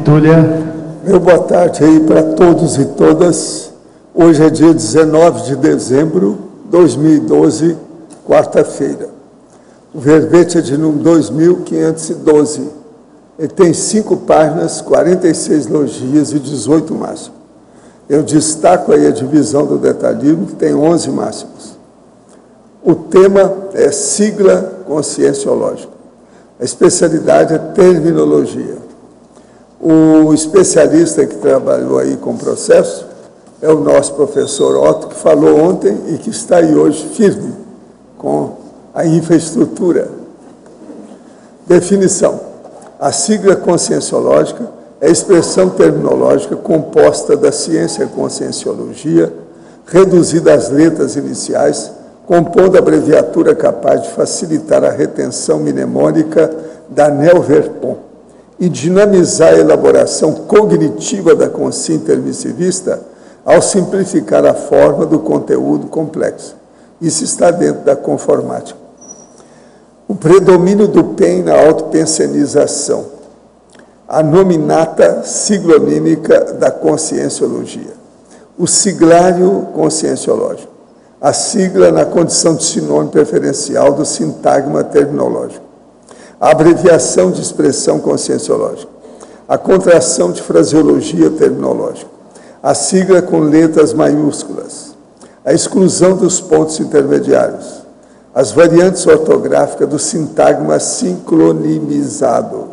Túlia. Meu boa tarde aí para todos e todas. Hoje é dia 19 de dezembro de 2012, quarta-feira. O verbete é de número 2512. Ele tem 5 páginas, 46 logias e 18 máximos. Eu destaco aí a divisão do detalhismo, que tem 11 máximos. O tema é sigla conscienciológica. A especialidade é terminologia. O especialista que trabalhou aí com o processo é o nosso professor Otto, que falou ontem e que está aí hoje firme com a infraestrutura. Definição. A sigla conscienciológica é a expressão terminológica composta da ciência conscienciologia, reduzida às letras iniciais, compondo a abreviatura capaz de facilitar a retenção mnemônica da Neo-Verpont e dinamizar a elaboração cognitiva da consciência intermissivista ao simplificar a forma do conteúdo complexo. Isso está dentro da conformática. O predomínio do PEN na autopensenização. A nominata siglonímica da conscienciologia. O siglário conscienciológico. A sigla na condição de sinônimo preferencial do sintagma terminológico. A abreviação de expressão conscienciológica. A contração de fraseologia terminológica. A sigla com letras maiúsculas. A exclusão dos pontos intermediários. As variantes ortográficas do sintagma sincronimizado.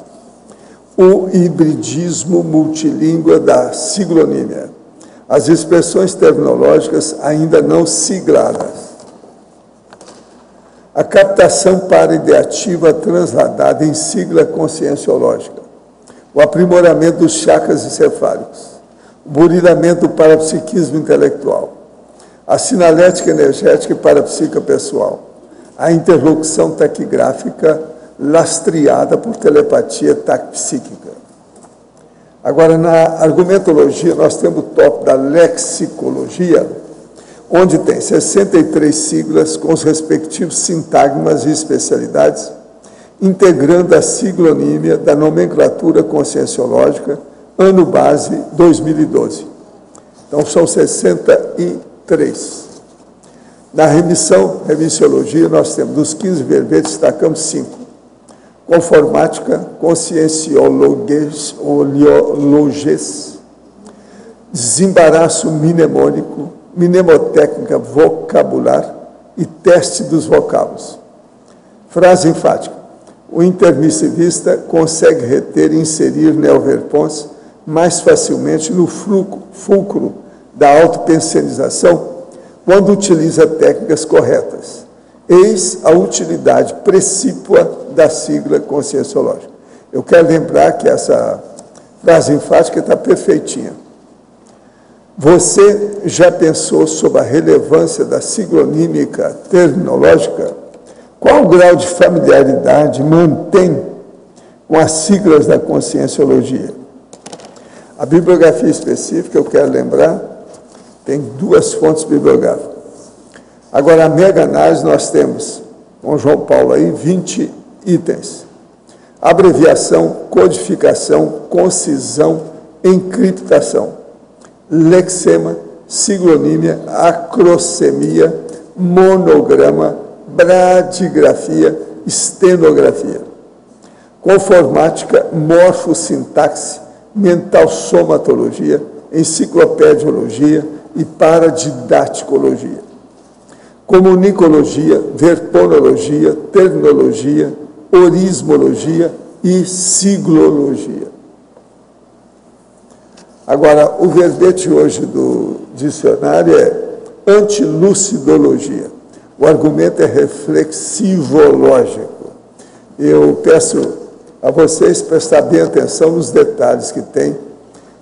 O hibridismo multilíngua da siglonímia. As expressões terminológicas ainda não sigladas. A captação para-ideativa transladada em sigla conscienciológica. O aprimoramento dos chakras encefálicos. O burilamento do parapsiquismo intelectual. A sinalética energética e parapsíquica pessoal. A interlocução taquigráfica lastreada por telepatia taquipsíquica. Agora, na argumentologia, nós temos o tópico da lexicologia, onde tem 63 siglas com os respectivos sintagmas e especialidades, integrando a siglonímia da nomenclatura conscienciológica, ano base 2012. Então, são 63. Na remissiologia, nós temos dos 15 verbetes, destacamos 5. Conformática, conscienciologes, desembaraço mnemônico, mnemotécnica vocabular e teste dos vocábulos. Frase enfática. O intermissivista consegue reter e inserir Neo-Verponts mais facilmente no fulcro da autopensenização quando utiliza técnicas corretas. Eis a utilidade precípua da sigla conscienciológica. Eu quero lembrar que essa frase enfática está perfeitinha. Você já pensou sobre a relevância da siglonímica terminológica? Qual o grau de familiaridade mantém com as siglas da conscienciologia? A bibliografia específica, eu quero lembrar, tem 2 fontes bibliográficas. Agora, a mega-análise, nós temos, com João Paulo aí, 20 itens. Abreviação, codificação, concisão, encriptação, lexema, siglonímia, acrossemia, monograma, bradigrafia, estenografia. Conformática, morfossintaxe, mental somatologia, enciclopediologia e paradidaticologia. Comunicologia, verponologia, terminologia, orismologia e siglologia. Agora, o verbete hoje do dicionário é antilucidologia. O argumento é reflexivológico. Eu peço a vocês prestar bem atenção nos detalhes que tem,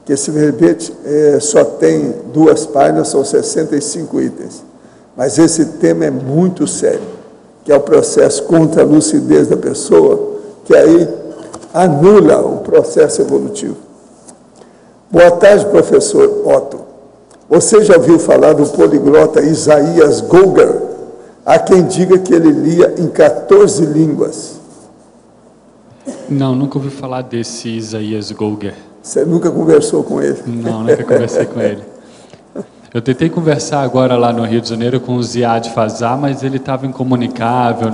que esse verbete só tem 2 páginas, são 65 itens. Mas esse tema é muito sério, que é o processo contra a lucidez da pessoa, que aí anula o processo evolutivo. Boa tarde, professor Otto. Você já ouviu falar do poliglota Isaías Gouger? Há quem diga que ele lia em 14 línguas. Não, nunca ouvi falar desse Isaías Gouger. Você nunca conversou com ele? Não, nunca conversei com ele. Eu tentei conversar agora lá no Rio de Janeiro com o Ziad Fazá, mas ele estava incomunicável,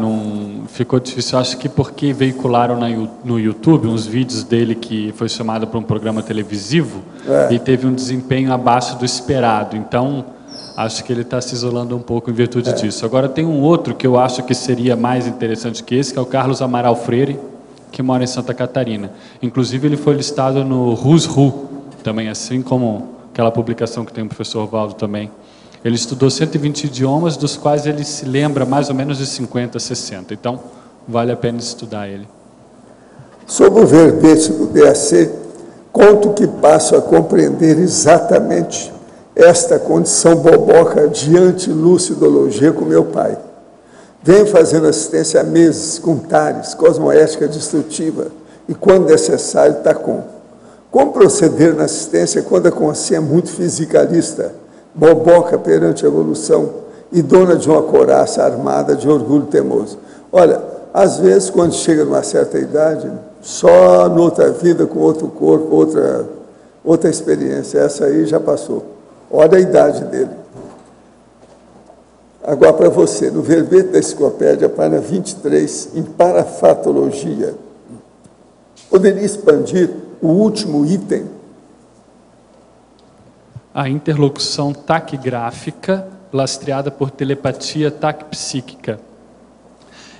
ficou difícil. Eu acho que porque veicularam no YouTube uns vídeos dele que foi chamado para um programa televisivo e teve um desempenho abaixo do esperado. Então, acho que ele está se isolando um pouco em virtude disso. Agora, tem um outro que eu acho que seria mais interessante que esse, que é o Carlos Amaral Freire, que mora em Santa Catarina. Inclusive, ele foi listado no Who's Who, também, assim como aquela publicação que tem o professor Valdo também. Ele estudou 120 idiomas, dos quais ele se lembra mais ou menos de 50, 60. Então, vale a pena estudar ele. Sobre o verbete do DAC, conto que passo a compreender exatamente esta condição boboca de antilucidologia com meu pai. Venho fazendo assistência há meses com tares, cosmoética destrutiva e, quando necessário, tacom. Como proceder na assistência quando a consciência é muito fisicalista, boboca perante a evolução e dona de uma couraça armada de orgulho teimoso? Olha, às vezes, quando chega numa certa idade, só noutra vida, com outro corpo, outra experiência, essa aí já passou. Olha a idade dele. Agora, para você, no verbete da enciclopédia, página 23, em parafatologia, poderia expandir o último item? A interlocução taquigráfica lastreada por telepatia taquipsíquica.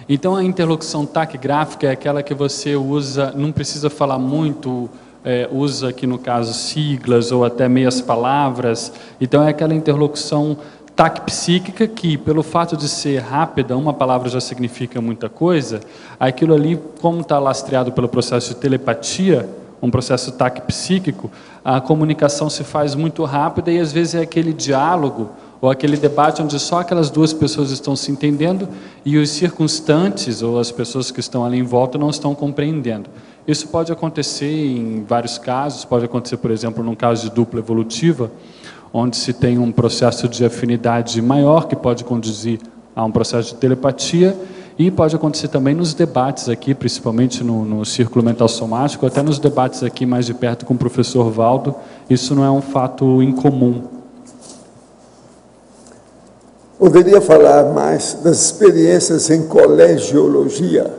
Então, a interlocução taquigráfica é aquela que você usa, não precisa falar muito, usa aqui no caso siglas ou até meias palavras. Então, é aquela interlocução taquipsíquica que, pelo fato de ser rápida, uma palavra já significa muita coisa. Aquilo ali, como está lastreado pelo processo de telepatia, um processo taquipsíquico, a comunicação se faz muito rápida e às vezes é aquele diálogo ou aquele debate onde só aquelas duas pessoas estão se entendendo e os circunstantes ou as pessoas que estão ali em volta não estão compreendendo. Isso pode acontecer em vários casos, pode acontecer, por exemplo, num caso de dupla evolutiva, onde se tem um processo de afinidade maior que pode conduzir a um processo de telepatia. E pode acontecer também nos debates aqui, principalmente no círculo mental somático, até nos debates aqui mais de perto com o professor Valdo. Isso não é um fato incomum. Poderia falar mais das experiências em colegiologia?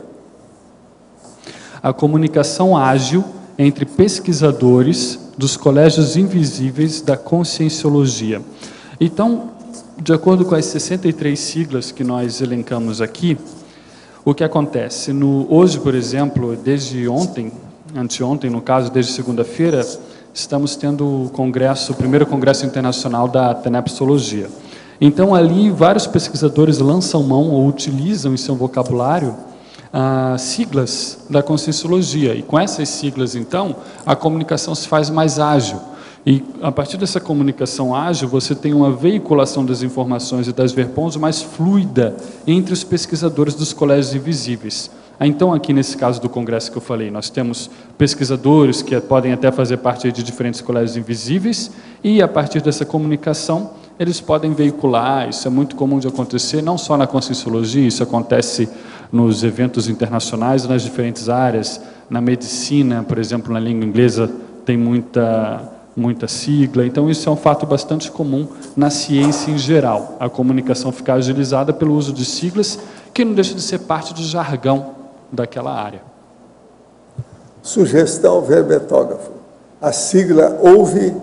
A comunicação ágil entre pesquisadores dos colégios invisíveis da conscienciologia. Então, de acordo com as 63 siglas que nós elencamos aqui, o que acontece? Hoje, por exemplo, desde ontem, anteontem, no caso, desde segunda-feira, estamos tendo o primeiro congresso internacional da tenepsologia. Então, ali, vários pesquisadores lançam mão ou utilizam em seu vocabulário siglas da conscienciologia. E com essas siglas, então, a comunicação se faz mais ágil. E, a partir dessa comunicação ágil, você tem uma veiculação das informações e das verpons mais fluida entre os pesquisadores dos colégios invisíveis. Então, aqui nesse caso do congresso que eu falei, nós temos pesquisadores que podem até fazer parte de diferentes colégios invisíveis e, a partir dessa comunicação, eles podem veicular. Isso é muito comum de acontecer, não só na conscienciologia, isso acontece nos eventos internacionais, nas diferentes áreas. Na medicina, por exemplo, na língua inglesa, tem muita sigla. Então, isso é um fato bastante comum na ciência em geral. A comunicação fica agilizada pelo uso de siglas que não deixa de ser parte do jargão daquela área. Sugestão ao verbetógrafo. A sigla OVI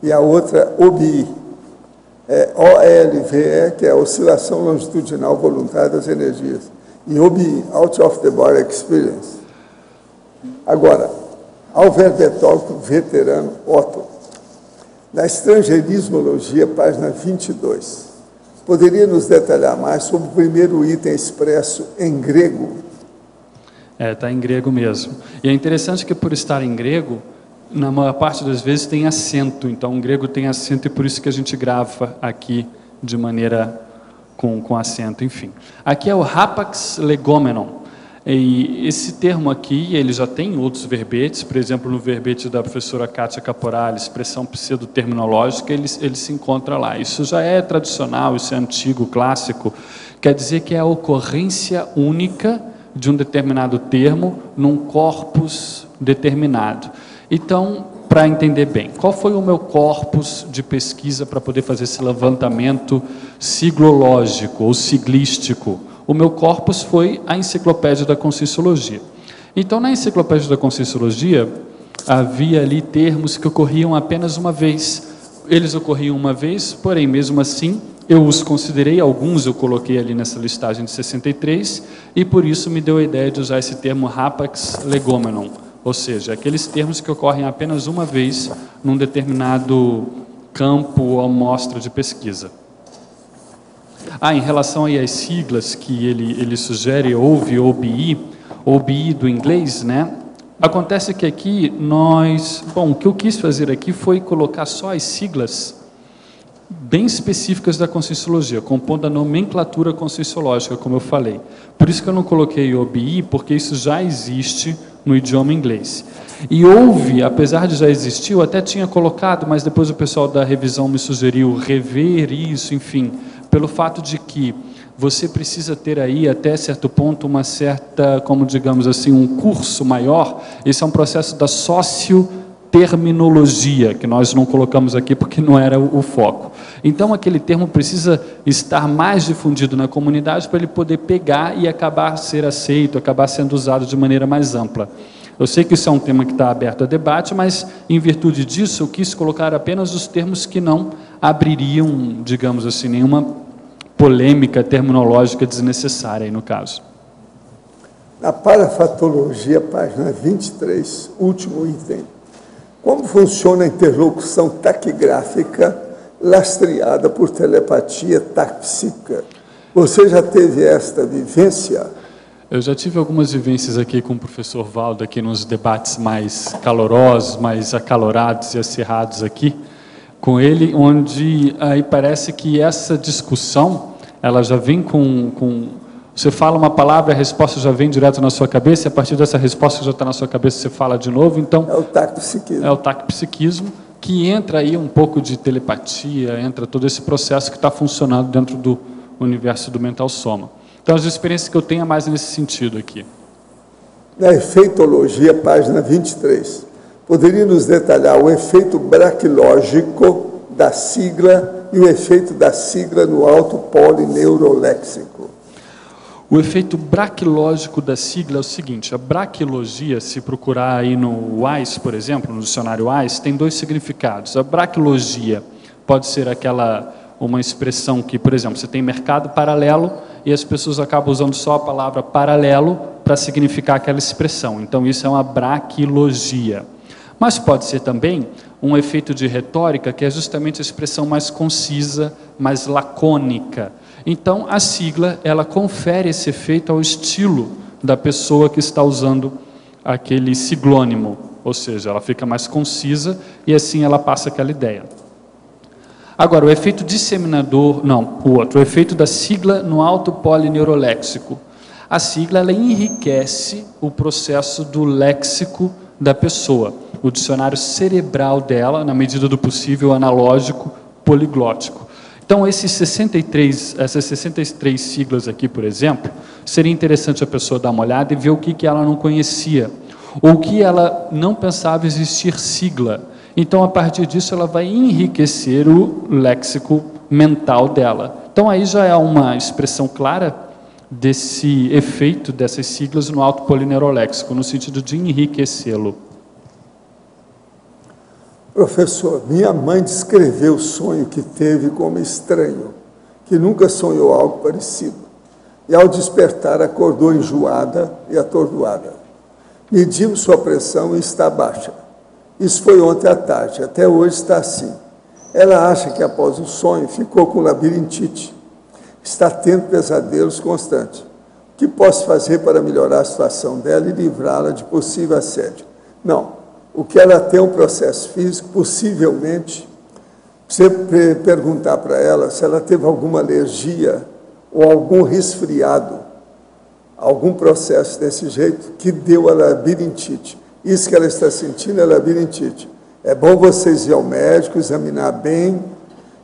e a outra OBI. OLVE, que é a Oscilação Longitudinal Voluntária das Energias. E OBI, Out of the Body Experience. Agora, ao verbetógrafo veterano Otto, na Estrangeirismologia, página 22. Poderia nos detalhar mais sobre o primeiro item expresso em grego? Está em grego mesmo. E é interessante que, por estar em grego, na maior parte das vezes tem acento. Então, o grego tem acento e por isso que a gente grava aqui de maneira com acento, enfim. Aqui é o rapax legomenon. E esse termo aqui, ele já tem outros verbetes, por exemplo, no verbete da professora Kátia Caporale, expressão pseudo-terminológica, ele se encontra lá. Isso já é tradicional, isso é antigo, clássico, quer dizer que é a ocorrência única de um determinado termo num corpus determinado. Então, para entender bem, qual foi o meu corpus de pesquisa para poder fazer esse levantamento siglológico ou siglístico? O meu corpus foi a Enciclopédia da Conscienciologia. Então, na Enciclopédia da Conscienciologia, havia ali termos que ocorriam apenas uma vez. Eles ocorriam uma vez, porém, mesmo assim, eu os considerei, alguns eu coloquei ali nessa listagem de 63, e por isso me deu a ideia de usar esse termo rapax legomenon, ou seja, aqueles termos que ocorrem apenas uma vez num determinado campo ou amostra de pesquisa. Em relação aí às siglas que ele sugere, OVI, OBI do inglês, né? Acontece que aqui o que eu quis fazer aqui foi colocar só as siglas bem específicas da Conscienciologia, compondo a nomenclatura conscienciológica, como eu falei. Por isso que eu não coloquei OBI, porque isso já existe no idioma inglês. E houve, apesar de já existir, eu até tinha colocado, mas depois o pessoal da revisão me sugeriu rever isso, enfim, pelo fato de que você precisa ter aí, até certo ponto, uma certa, como digamos assim, um curso maior. Esse é um processo da socioterminologia, que nós não colocamos aqui porque não era o foco. Então, aquele termo precisa estar mais difundido na comunidade para ele poder pegar e acabar ser aceito, acabar sendo usado de maneira mais ampla. Eu sei que isso é um tema que está aberto a debate, mas, em virtude disso, eu quis colocar apenas os termos que não abririam, digamos assim, nenhuma polêmica terminológica desnecessária, aí no caso. Na parafatologia, página 23, último item. Como funciona a interlocução taquigráfica lastreada por telepatia táxica? Você já teve esta vivência? Eu já tive algumas vivências aqui com o professor Valdo, aqui nos debates mais calorosos, mais acalorados e acirrados aqui, com ele, onde aí parece que essa discussão, ela já vem com você fala uma palavra, a resposta já vem direto na sua cabeça, e a partir dessa resposta que já está na sua cabeça, você fala de novo, então... É o tactopsiquismo. É o tactopsiquismo, que entra aí um pouco de telepatia, entra todo esse processo que está funcionando dentro do universo do mental soma. Então, as experiências que eu tenho é mais nesse sentido aqui. Na efeitologia, página 23, poderia nos detalhar o efeito braquilógico da sigla e o efeito da sigla no alto polineuroléxico? O efeito braquilógico da sigla é o seguinte: a braquilogia, se procurar aí no WAIS, por exemplo, no dicionário WAIS, tem dois significados. A braquilogia pode ser uma expressão que, por exemplo, você tem mercado paralelo e as pessoas acabam usando só a palavra paralelo para significar aquela expressão. Então, isso é uma braquilogia. Mas pode ser também um efeito de retórica, que é justamente a expressão mais concisa, mais lacônica. Então, a sigla, ela confere esse efeito ao estilo da pessoa que está usando aquele siglônimo, ou seja, ela fica mais concisa e assim ela passa aquela ideia. Agora, o efeito disseminador, o efeito da sigla no alto polineuroléxico. A sigla, ela enriquece o processo do léxico da pessoa, o dicionário cerebral dela, na medida do possível, analógico, poliglótico. Então, essas 63 siglas aqui, por exemplo, seria interessante a pessoa dar uma olhada e ver o que ela não conhecia, ou o que ela não pensava existir sigla. Então, a partir disso, ela vai enriquecer o léxico mental dela. Então, aí já é uma expressão clara desse efeito dessas siglas no alto polineuroléxico, no sentido de enriquecê-lo. Professor, minha mãe descreveu o sonho que teve como estranho, que nunca sonhou algo parecido. E ao despertar, acordou enjoada e atordoada. Medimos sua pressão e está baixa. Isso foi ontem à tarde, até hoje está assim. Ela acha que após o sonho ficou com labirintite. Está tendo pesadelos constantes. O que posso fazer para melhorar a situação dela e livrá-la de possível assédio? Não. O que ela tem é um processo físico, possivelmente, você perguntar para ela se ela teve alguma alergia ou algum resfriado, algum processo desse jeito que deu a labirintite. Isso que ela está sentindo é labirintite. É bom vocês ir ao médico, examinar bem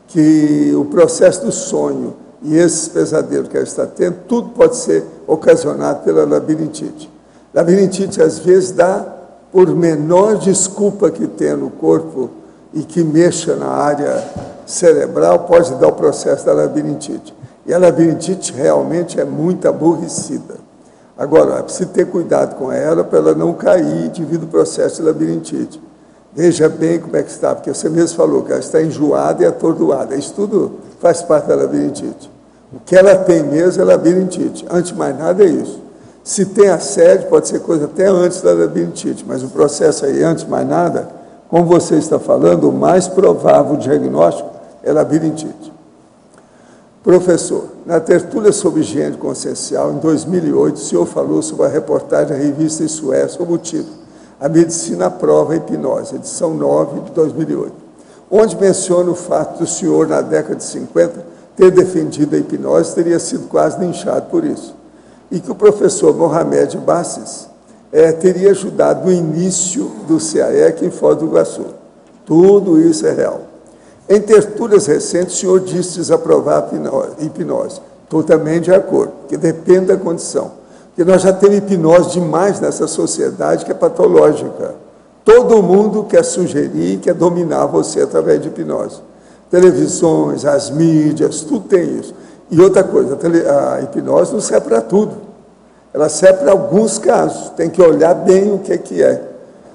que o processo do sonho e esses pesadelos que ela está tendo, tudo pode ser ocasionado pela labirintite. Labirintite, às vezes, dá por menor desculpa que tenha no corpo e que mexa na área cerebral, pode dar o processo da labirintite. E a labirintite realmente é muito aborrecida. Agora, é preciso ter cuidado com ela para ela não cair devido ao processo de labirintite. Veja bem como é que está, porque você mesmo falou que ela está enjoada e atordoada. Isso tudo faz parte da labirintite. O que ela tem mesmo é labirintite. Antes de mais nada é isso. Se tem assédio, pode ser coisa até antes da labirintite, mas o processo aí, antes de mais nada, como você está falando, o mais provável diagnóstico é labirintite. Professor, na tertúlia sobre higiene consciencial, em 2008, o senhor falou sobre a reportagem da revista Isso É, sob o título A Medicina Aprova a Hipnose, edição 9 de 2008, onde menciona o fato do senhor, na década de 50, ter defendido a hipnose, teria sido quase linchado por isso, e que o professor Mohamed Bassis teria ajudado no início do CAEC em Foz do Iguaçu. Tudo isso é real. Em tertúlias recentes, o senhor disse desaprovar a hipnose. Estou também de acordo, porque depende da condição. Porque nós já temos hipnose demais nessa sociedade que é patológica. Todo mundo quer sugerir, quer dominar você através de hipnose. Televisões, as mídias, tudo tem isso. E outra coisa, a hipnose não serve para tudo. Ela serve para alguns casos. Tem que olhar bem o que é.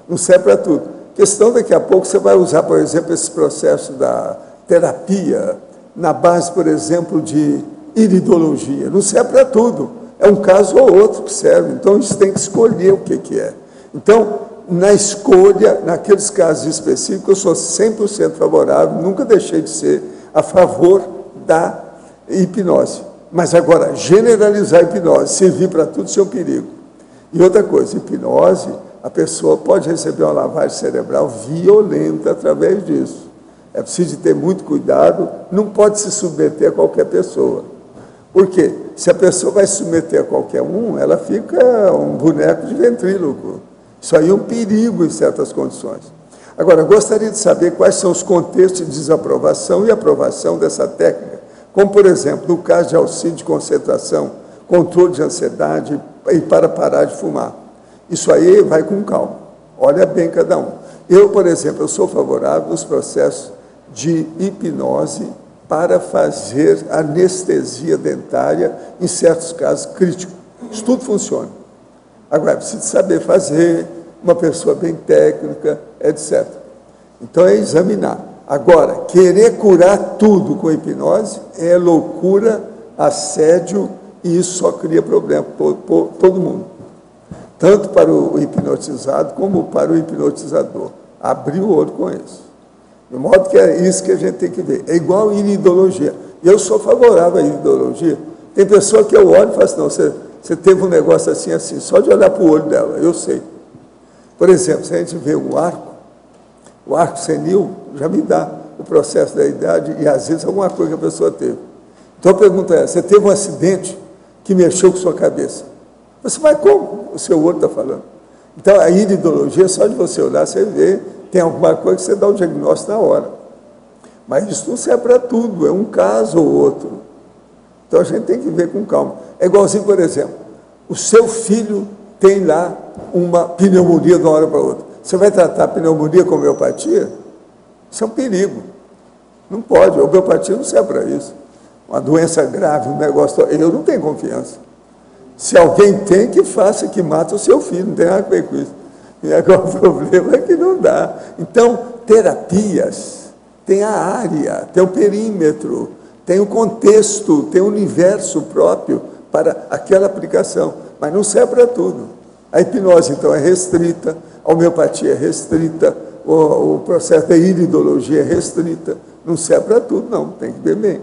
Não serve para tudo. Questão, daqui a pouco, você vai usar, por exemplo, esse processo da terapia na base, por exemplo, de iridologia. Não serve para tudo. É um caso ou outro que serve. Então, isso tem que escolher o que é. Então, na escolha, naqueles casos específicos, eu sou 100% favorável, nunca deixei de ser a favor da hipnose. Mas agora, generalizar a hipnose, servir para tudo, isso é um perigo. E outra coisa, hipnose, a pessoa pode receber uma lavagem cerebral violenta através disso. É preciso ter muito cuidado, não pode se submeter a qualquer pessoa. Por quê? Se a pessoa vai se submeter a qualquer um, ela fica um boneco de ventríloco. Isso aí é um perigo em certas condições. Agora, gostaria de saber quais são os contextos de desaprovação e aprovação dessa técnica, como, por exemplo, no caso de auxílio de concentração, controle de ansiedade e para parar de fumar. Isso aí vai com calma. Olha bem cada um. Eu, por exemplo, eu sou favorável aos processos de hipnose para fazer anestesia dentária em certos casos críticos. Isso tudo funciona. Agora, precisa saber fazer, uma pessoa bem técnica, etc. Então, é examinar. Agora, querer curar tudo com hipnose é loucura, assédio, e isso só cria problema para todo mundo. Tanto para o hipnotizado, como para o hipnotizador. Abrir o olho com isso. De modo que é isso que a gente tem que ver. É igual a iridologia. Eu sou favorável à iridologia. Tem pessoa que eu olho e falo assim, não, você teve um negócio assim, assim, só de olhar para o olho dela, eu sei. Por exemplo, se a gente vê o arco senil já me dá o processo da idade e, às vezes, alguma coisa que a pessoa teve. Então, a pergunta é, você teve um acidente que mexeu com sua cabeça? Você vai como? O seu olho está falando. Então, a iridologia, só de você olhar, você vê, tem alguma coisa que você dá o diagnóstico na hora. Mas isso não serve para tudo, é um caso ou outro. Então, a gente tem que ver com calma. É igualzinho, por exemplo, o seu filho tem lá uma pneumonia de uma hora para outra. Você vai tratar a pneumonia com homeopatia? Isso é um perigo. Não pode, a homeopatia não serve para isso. Uma doença grave, um negócio... Eu não tenho confiança. Se alguém tem, que faça, que mata o seu filho, não tem nada a ver com isso. E agora o problema é que não dá. Então, terapias, tem a área, tem o perímetro, tem o contexto, tem o universo próprio para aquela aplicação, mas não serve para tudo. A hipnose, então, é restrita, a homeopatia é restrita, o processo da iridologia é restrita, não serve para tudo, não, tem que ver bem.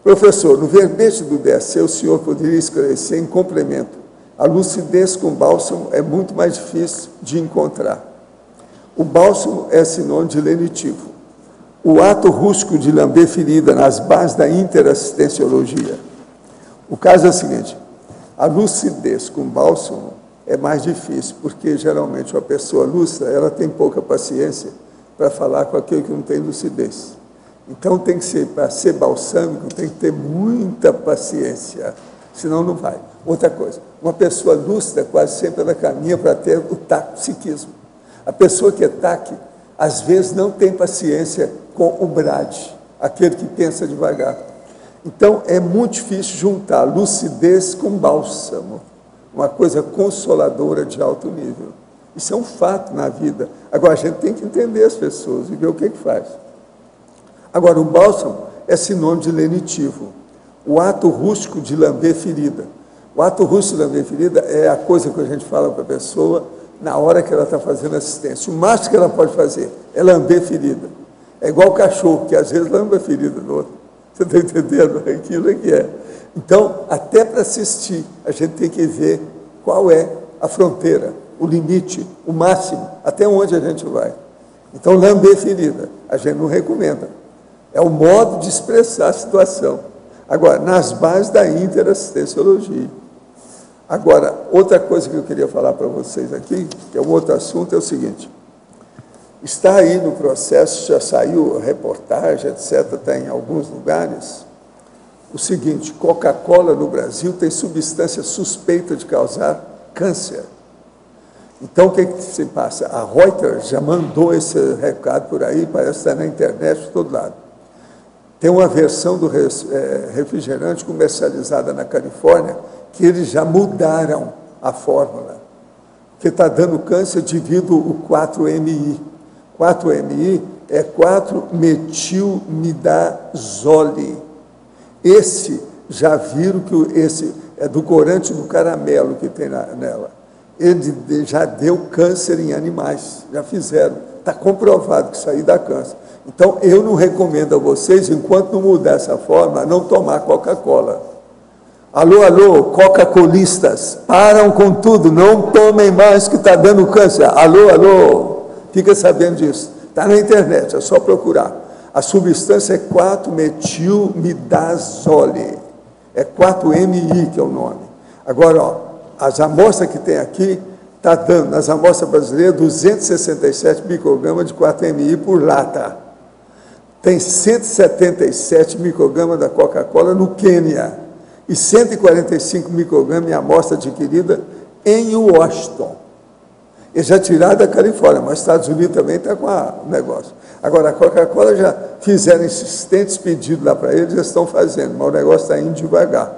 Professor, no verbete do DSC, o senhor poderia esclarecer em complemento. A lucidez com bálsamo é muito mais difícil de encontrar. O bálsamo é sinônimo de lenitivo. O ato rústico de lamber ferida nas bases da interassistenciologia. O caso é o seguinte, a lucidez com bálsamo é mais difícil, porque geralmente uma pessoa lúcida, ela tem pouca paciência para falar com aquele que não tem lucidez. Então, tem que ser, para ser balsâmico, tem que ter muita paciência, senão não vai. Outra coisa, uma pessoa lúcida quase sempre ela caminha para ter o taquipsiquismo. A pessoa que é taque, às vezes não tem paciência com o brade, aquele que pensa devagar. Então, é muito difícil juntar lucidez com bálsamo, uma coisa consoladora de alto nível. Isso é um fato na vida. Agora, a gente tem que entender as pessoas e ver o que faz. Agora, o bálsamo é sinônimo de lenitivo. O ato rústico de lamber ferida. O ato rústico de lamber ferida é a coisa que a gente fala para a pessoa na hora que ela está fazendo assistência. O máximo que ela pode fazer é lamber ferida. É igual o cachorro, que às vezes lamba a ferida do outro. Você está entendendo? Aquilo é que é. Então, até para assistir, a gente tem que ver qual é a fronteira, o limite, o máximo, até onde a gente vai. Então, lamber ferida, a gente não recomenda. É o modo de expressar a situação. Agora, nas bases da interassistenciologia. Agora, outra coisa que eu queria falar para vocês aqui, que é um outro assunto, é o seguinte. Está aí no processo, já saiu reportagem, etc., está em alguns lugares, o seguinte: Coca-Cola no Brasil tem substância suspeita de causar câncer. Então, o que se passa? A Reuters já mandou esse recado por aí, parece estar na internet, de todo lado. Tem uma versão do refrigerante comercializada na Califórnia que eles já mudaram a fórmula, que está dando câncer devido ao 4-MI. 4-MI é 4-metilmidazole. Esse, já viram que esse é do corante do caramelo que tem nela. Ele já deu câncer em animais, já fizeram. Está comprovado que isso aí dá câncer. Então, eu não recomendo a vocês, enquanto não mudar essa forma, não tomar Coca-Cola. Alô, alô, Coca-Colistas, param com tudo, não tomem mais que está dando câncer. Alô, alô, fica sabendo disso. Está na internet, é só procurar. A substância é 4-metilmidazole. É 4-MI que é o nome. Agora, ó, as amostras que tem aqui, está dando, nas amostras brasileiras, 267 microgramas de 4-MI por lata. Tem 177 microgramas da Coca-Cola no Quênia e 145 microgramas em amostra adquirida em Washington. Eles já tiraram da Califórnia, mas os Estados Unidos também está com o negócio. Agora, a Coca-Cola já fizeram insistentes pedidos lá para eles, eles estão fazendo, mas o negócio está indo devagar.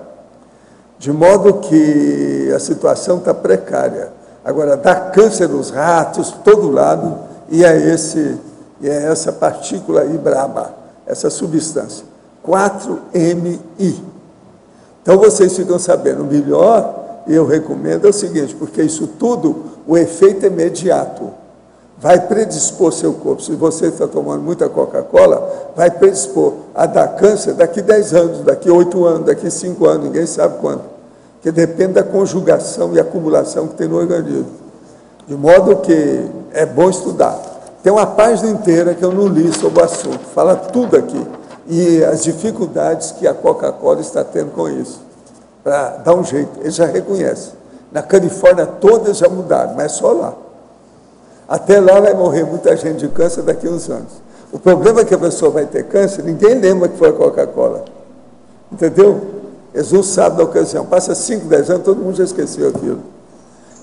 De modo que a situação está precária. Agora, dá câncer nos ratos, todo lado, e é essa partícula aí braba, essa substância, 4-MI. Então, vocês ficam sabendo, o melhor, eu recomendo, é o seguinte, porque isso tudo, o efeito é imediato, vai predispor seu corpo, se você está tomando muita Coca-Cola, vai predispor a dar câncer daqui 10 anos, daqui 8 anos, daqui 5 anos, ninguém sabe quando, porque depende da conjugação e acumulação que tem no organismo, de modo que é bom estudar. Tem uma página inteira que eu não li sobre o assunto, fala tudo aqui, e as dificuldades que a Coca-Cola está tendo com isso, para dar um jeito, eles já reconhecem. Na Califórnia todas já mudaram, mas só lá. Até lá vai morrer muita gente de câncer daqui a uns anos. O problema é que a pessoa vai ter câncer, ninguém lembra que foi a Coca-Cola. Entendeu? Eles não sabem da ocasião. Passa 5, 10 anos, todo mundo já esqueceu aquilo.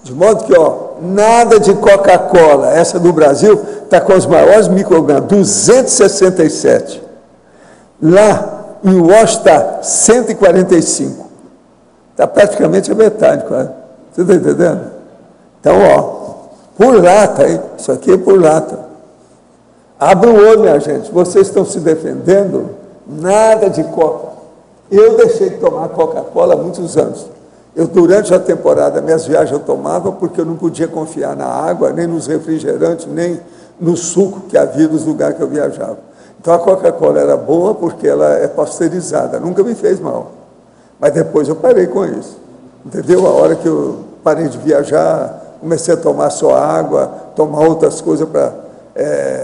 De modo que, nada de Coca-Cola. Essa do Brasil está com os maiores microgramas, 267. Lá em Washington está 145. Está praticamente a metade, quase. Você está entendendo? Então, por lata, hein? Isso aqui é por lata. Abra o olho, minha gente. Vocês estão se defendendo, nada de Coca. Eu deixei de tomar Coca-Cola há muitos anos. Durante a temporada, minhas viagens eu tomava porque eu não podia confiar na água, nem nos refrigerantes, nem no suco que havia nos lugares que eu viajava. Então, a Coca-Cola era boa porque ela é pasteurizada, nunca me fez mal. Mas depois eu parei com isso. Entendeu? A hora que eu parei de viajar, comecei a tomar só água, tomar outras coisas para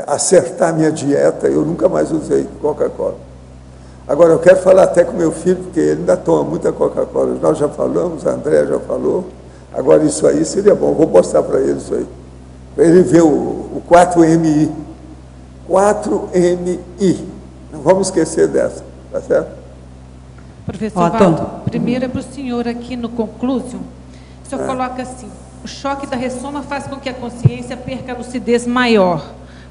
acertar a minha dieta, eu nunca mais usei Coca-Cola. Agora, eu quero falar até com meu filho, porque ele ainda toma muita Coca-Cola. Nós já falamos, a André já falou. Agora, isso aí seria bom. Vou mostrar para ele isso aí. Para ele ver o 4-MI. 4-MI. Não vamos esquecer dessa, tá certo? Professor Valdo, primeiro é para o senhor aqui no conclusio. O senhor coloca assim: o choque da ressoma faz com que a consciência perca a lucidez maior,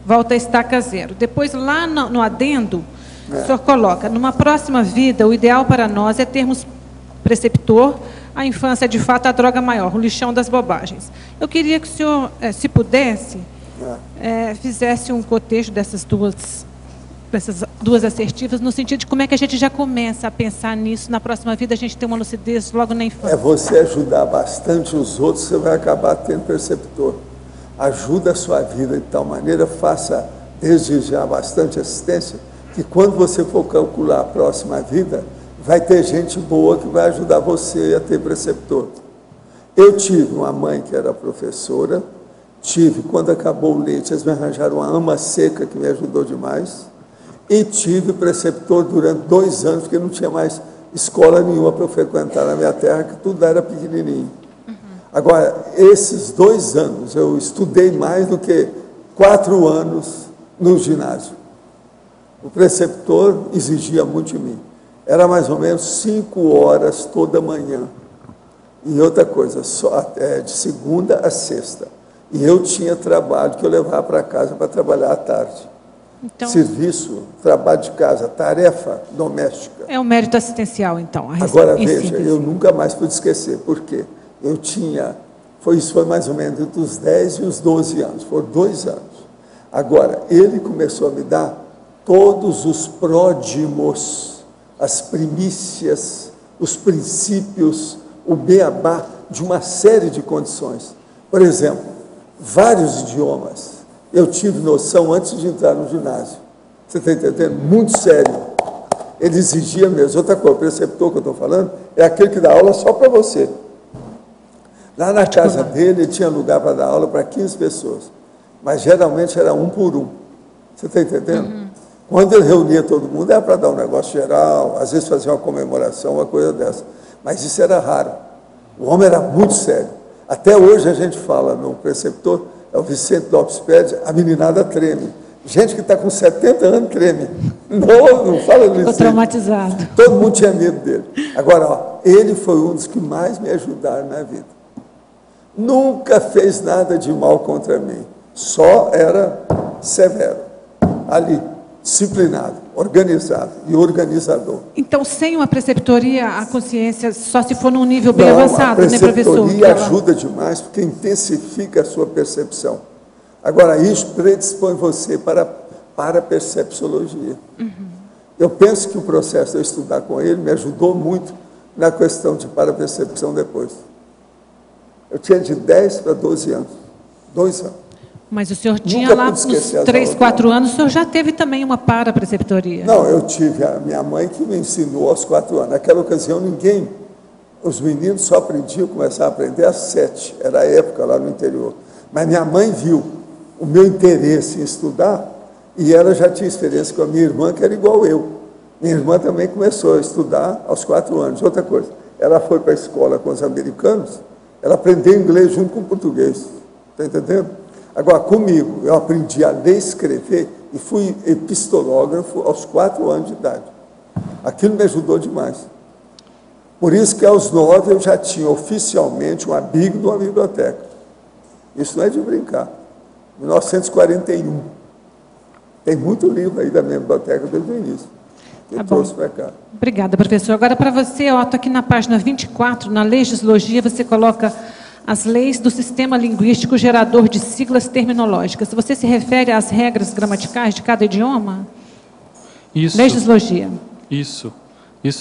volta a estaca zero. Depois, lá no adendo, o senhor coloca: numa próxima vida, o ideal para nós é termos preceptor, a infância é de fato a droga maior, o lixão das bobagens. Eu queria que o senhor, se pudesse, fizesse um cotejo dessas duas assertivas, no sentido de como é que a gente já começa a pensar nisso, na próxima vida a gente tem uma lucidez logo na infância. É você ajudar bastante os outros, você vai acabar tendo perceptor. Ajuda a sua vida de tal maneira, faça desde já bastante assistência, que quando você for calcular a próxima vida, vai ter gente boa que vai ajudar você a ter preceptor. Eu tive uma mãe que era professora, quando acabou o leite, eles me arranjaram uma ama seca que me ajudou demais, e tive preceptor durante 2 anos, porque não tinha mais escola nenhuma para eu frequentar na minha terra, que tudo era pequenininho. Agora, esses 2 anos, eu estudei mais do que 4 anos no ginásio. O preceptor exigia muito de mim. Era mais ou menos 5 horas toda manhã. E outra coisa, de segunda a sexta. E eu tinha trabalho que eu levava para casa para trabalhar à tarde. Então, serviço, trabalho de casa, tarefa doméstica. É um mérito assistencial, então. Agora, veja, eu nunca mais pude esquecer. Por quê? Eu tinha... Isso foi mais ou menos entre os 10 e os 12 anos. Foram 2 anos. Agora, ele começou a me dar todos os pródimos, as primícias, os princípios, o beabá de uma série de condições. Por exemplo, vários idiomas. Eu tive noção antes de entrar no ginásio. Você está entendendo? Muito sério. Ele exigia mesmo. Outra coisa, o preceptor que eu estou falando é aquele que dá aula só para você. Lá na casa dele, ele tinha lugar para dar aula para 15 pessoas. Mas geralmente era 1 por 1. Você está entendendo? Quando ele reunia todo mundo, era para dar um negócio geral, às vezes fazia uma comemoração, uma coisa dessa. Mas isso era raro. O homem era muito sério. Até hoje a gente fala no preceptor, é o Vicente Lopes Pérez, a meninada treme. Gente que está com 70 anos treme. Não fala do Vicente. Estou traumatizado. Todo mundo tinha medo dele. Agora, ele foi um dos que mais me ajudaram na vida. Nunca fez nada de mal contra mim. Só era severo. Ali, disciplinado, organizado e organizador. Então, sem uma preceptoria, a consciência só se for num nível bem avançado, né, professor? A preceptoria ajuda demais, porque intensifica a sua percepção. Agora, isso predispõe você para a percepciologia. Eu penso que o processo de eu estudar com ele me ajudou muito na questão de parapercepção depois. Eu tinha de 10 para 12 anos. 2 anos. Mas o senhor tinha lá, nos 3, 4 anos, o senhor já teve também uma parapreceptoria? Não, eu tive a minha mãe que me ensinou aos 4 anos. Naquela ocasião, os meninos só aprendiam, começaram a aprender às 7. Era a época lá no interior. Mas minha mãe viu o meu interesse em estudar e ela já tinha experiência com a minha irmã, que era igual eu. Minha irmã também começou a estudar aos 4 anos. Outra coisa, ela foi para a escola com os americanos, ela aprendeu inglês junto com o português. Está entendendo? Agora, comigo, eu aprendi a ler e escrever e fui epistológrafo aos 4 anos de idade. Aquilo me ajudou demais. Por isso que aos 9 eu já tinha oficialmente um amigo de uma biblioteca. Isso não é de brincar. 1941. Tem muito livro aí da minha biblioteca desde o início. Eu trouxe para cá. Obrigada, professor. Agora, para você, eu estou aqui na página 24, na legislogia, você coloca as leis do sistema linguístico gerador de siglas terminológicas. Você se refere às regras gramaticais de cada idioma? Isso. Legislogia. Isso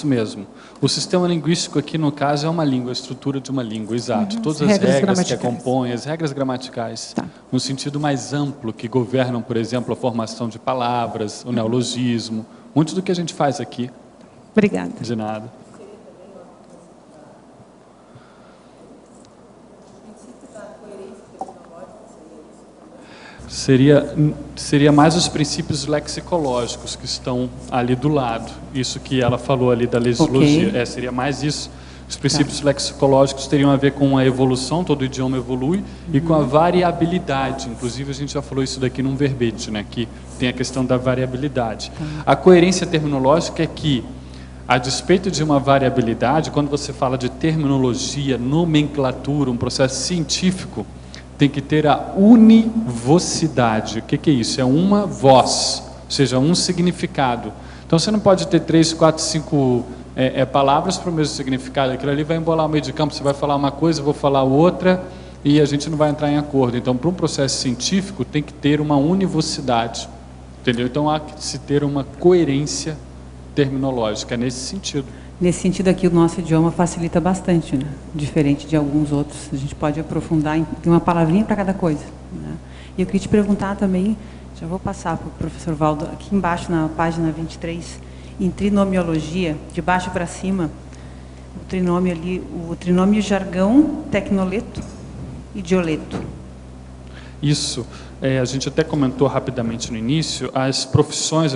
mesmo. O sistema linguístico aqui, no caso, é uma língua, a estrutura de uma língua, exato. Todas as regras que a compõem, as regras gramaticais, no sentido mais amplo, que governam, por exemplo, a formação de palavras, o neologismo, muito do que a gente faz aqui. Obrigada. De nada. Seria mais os princípios lexicológicos que estão ali do lado. Isso que ela falou ali da legislogia. Seria mais isso. Os princípios lexicológicos teriam a ver com a evolução, todo idioma evolui, e com a variabilidade. Inclusive, a gente já falou isso daqui num verbete, né, que tem a questão da variabilidade. A coerência terminológica é que A despeito de uma variabilidade, quando você fala de terminologia, nomenclatura, um processo científico, tem que ter a univocidade. O que é isso? É uma voz, ou seja, um significado. Então você não pode ter 3, 4, 5 palavras para o mesmo significado. Aquilo ali vai embolar o meio de campo, você vai falar uma coisa, eu vou falar outra, e a gente não vai entrar em acordo. Então, para um processo científico, tem que ter uma univocidade. Entendeu? Então há que se ter uma coerência terminológica nesse sentido. Nesse sentido aqui, o nosso idioma facilita bastante, né? Diferente de alguns outros. A gente pode aprofundar em uma palavrinha para cada coisa, né? E eu queria te perguntar também, já vou passar para o professor Valdo, aqui embaixo na página 23, em trinomiologia, de baixo para cima, o trinômio jargão, tecnoleto e dioleto. Isso. A gente até comentou rapidamente no início, as